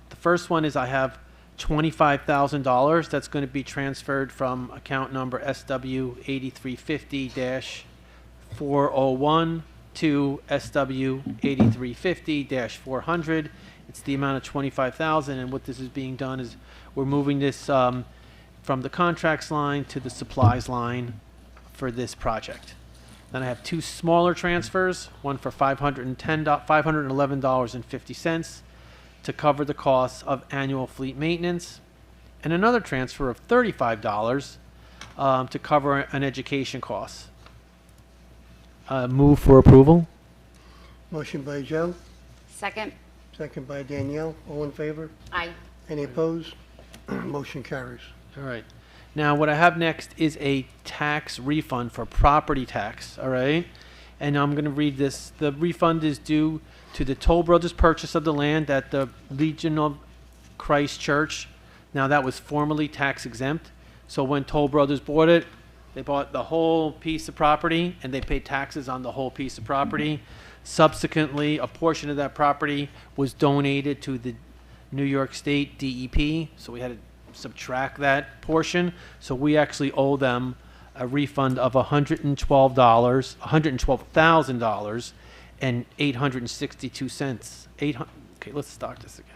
The first one is I have $25,000 that's going to be transferred from account number SW 8350-401 to SW 8350-400. It's the amount of $25,000, and what this is being done is we're moving this from the contracts line to the supplies line for this project. Then I have two smaller transfers, one for $511.50 to cover the costs of annual fleet maintenance, and another transfer of $35 to cover an education cost. Move for approval. Motion by Joe, Second? second by Danielle. All in favor? Aye. Any opposed? Motion carries. All right. Now, what I have next is a tax refund for property tax, all right? and I'm going to read this. The refund is due to the Toll Brothers purchase of the land at the Legion of Christ Church. Now, that was formerly tax exempt. So when Toll Brothers bought it, they bought the whole piece of property and they paid taxes on the whole piece of property. Subsequently, a portion of that property was donated to the New York State DEP, so we had to subtract that portion. So we actually owe them a refund of $112,000 and 862 cents. Okay, let's start this again.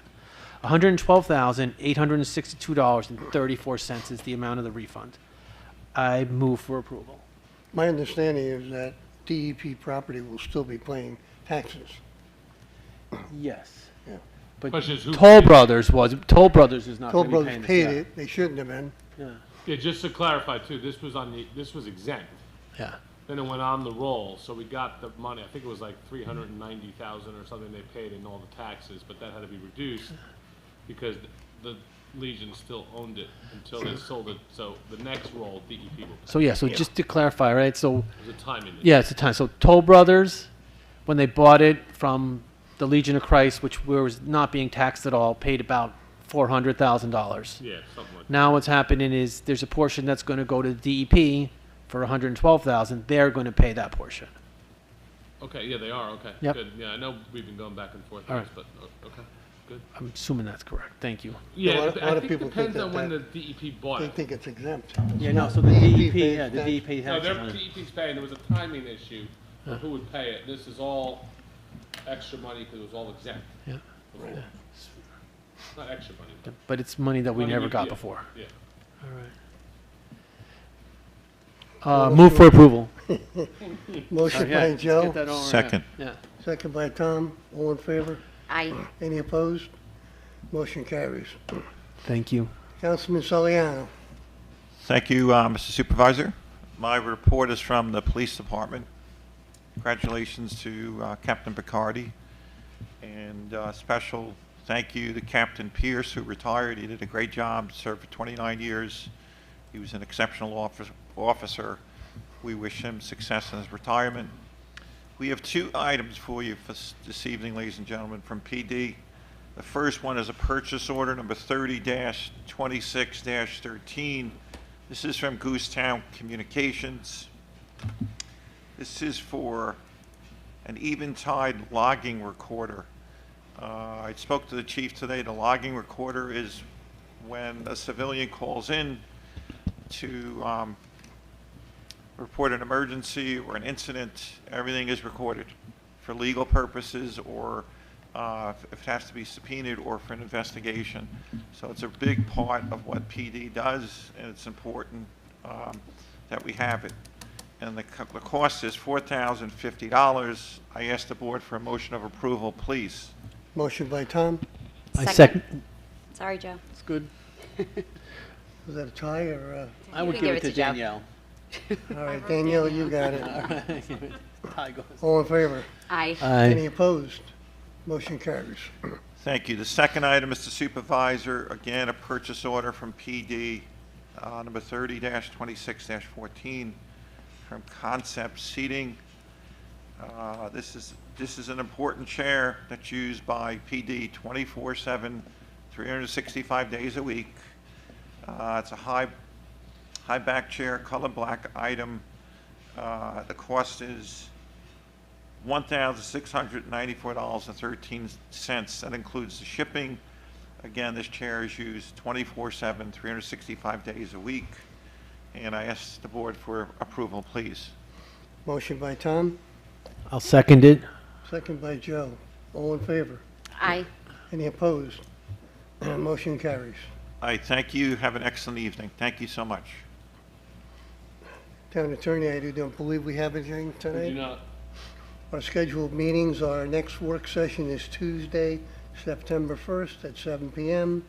$112,862.34 is the amount of the refund. I move for approval. My understanding is that DEP property will still be paying taxes. Yes. Yeah. But Question is who Toll paid it? Brothers is not Toll going to be Brothers paying this, paid yeah. it, they shouldn't have been. Yeah. Yeah, just to clarify too, this was exempt. Yeah. Then it went on the roll, so we got the money, I think it was like 390,000 or something they paid in all the taxes, but that had to be reduced because the Legion still owned it until they sold it, so the next roll, DEP will pay. So yeah, so just to clarify, right? So It was a timing issue. yeah, it's a time. So Toll Brothers, when they bought it from the Legion of Christ, which was not being taxed at all, paid about $400,000. Yeah, something like that. Now what's happening is there's a portion that's going to go to the DEP for $112,000. They're going to pay that portion. Okay, yeah, they are, okay, Yep. good. Yeah, I know we've been going back and forth All on right. this, but, okay, good. I'm assuming that's correct. Thank you. Yeah, A lot I of think people it depends think on that when the DEP bought They it. think it's exempt. Yeah, no. So the DEP DEP, pays yeah, the tax. DEP No, has their it. DEP's paying, there was a timing issue of who would pay it. This is all extra money because it was all exempt. Yeah. before. Yeah. It's not extra money. But it's money that we Money never we- got yeah, before. Yeah. All right. Move for approval. Motion Yeah, by let's Joe, get that over, Second. Yeah. second by Tom, all in favor? Aye. Any opposed? Motion carries. Thank you. Councilman Soliano. Thank you, Mr. Supervisor. My report is from the Police Department. Congratulations to Captain Picardi. And special thank you to Captain Pierce, who retired. He did a great job, served for 29 years. He was an exceptional officer. We wish him success in his retirement. We have two items for you this evening, ladies and gentlemen, from PD. The first one is a purchase order number 30-26-13. This is from Goosetown Communications. This is for an Eventide logging recorder. I spoke to the chief today. The logging recorder is when a civilian calls in to report an emergency or an incident, everything is recorded for legal purposes or if it has to be subpoenaed or for an investigation. So it's a big part of what PD does, and it's important that we have it. And the cost is $4,050. I ask the board for a motion of approval, please. Motion by Tom. I second. Sorry, Joe. It's good. Was that a tie or? I would can give give it it to to Joe. Danielle. All right, Danielle, you got it. All right. Tie goes. All in favor? Aye. Any Aye. opposed? Motion carries. Thank you. The second item, Mr. Supervisor, again, a purchase order from PD, number 30-26-14, from Concept Seating. This is an important chair that's used by PD 24/7, 365 days a week. It's a high back chair, color black item. The cost is $1,694.13. That includes the shipping. Again, this chair is used 24/7, 365 days a week. And I ask the board for approval, please. Motion by Tom, I'll second it. second by Joe. All in favor? Aye. Any opposed? Motion carries. I thank you. Have an excellent evening. Thank you so much. Town Attorney, I don't believe we have anything We do tonight. not. Our scheduled meetings, our next work session is Tuesday, September 1st at 7 PM.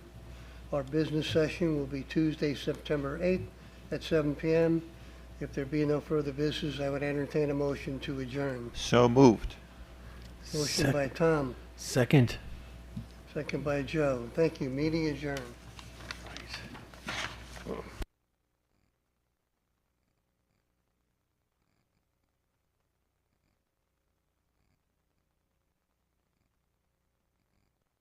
Our business session will be Tuesday, September 8th at 7 PM. If there be no further business, I would entertain a motion to adjourn. So moved. Motion by Tom, Second. second by Joe. Thank you. Meeting adjourned.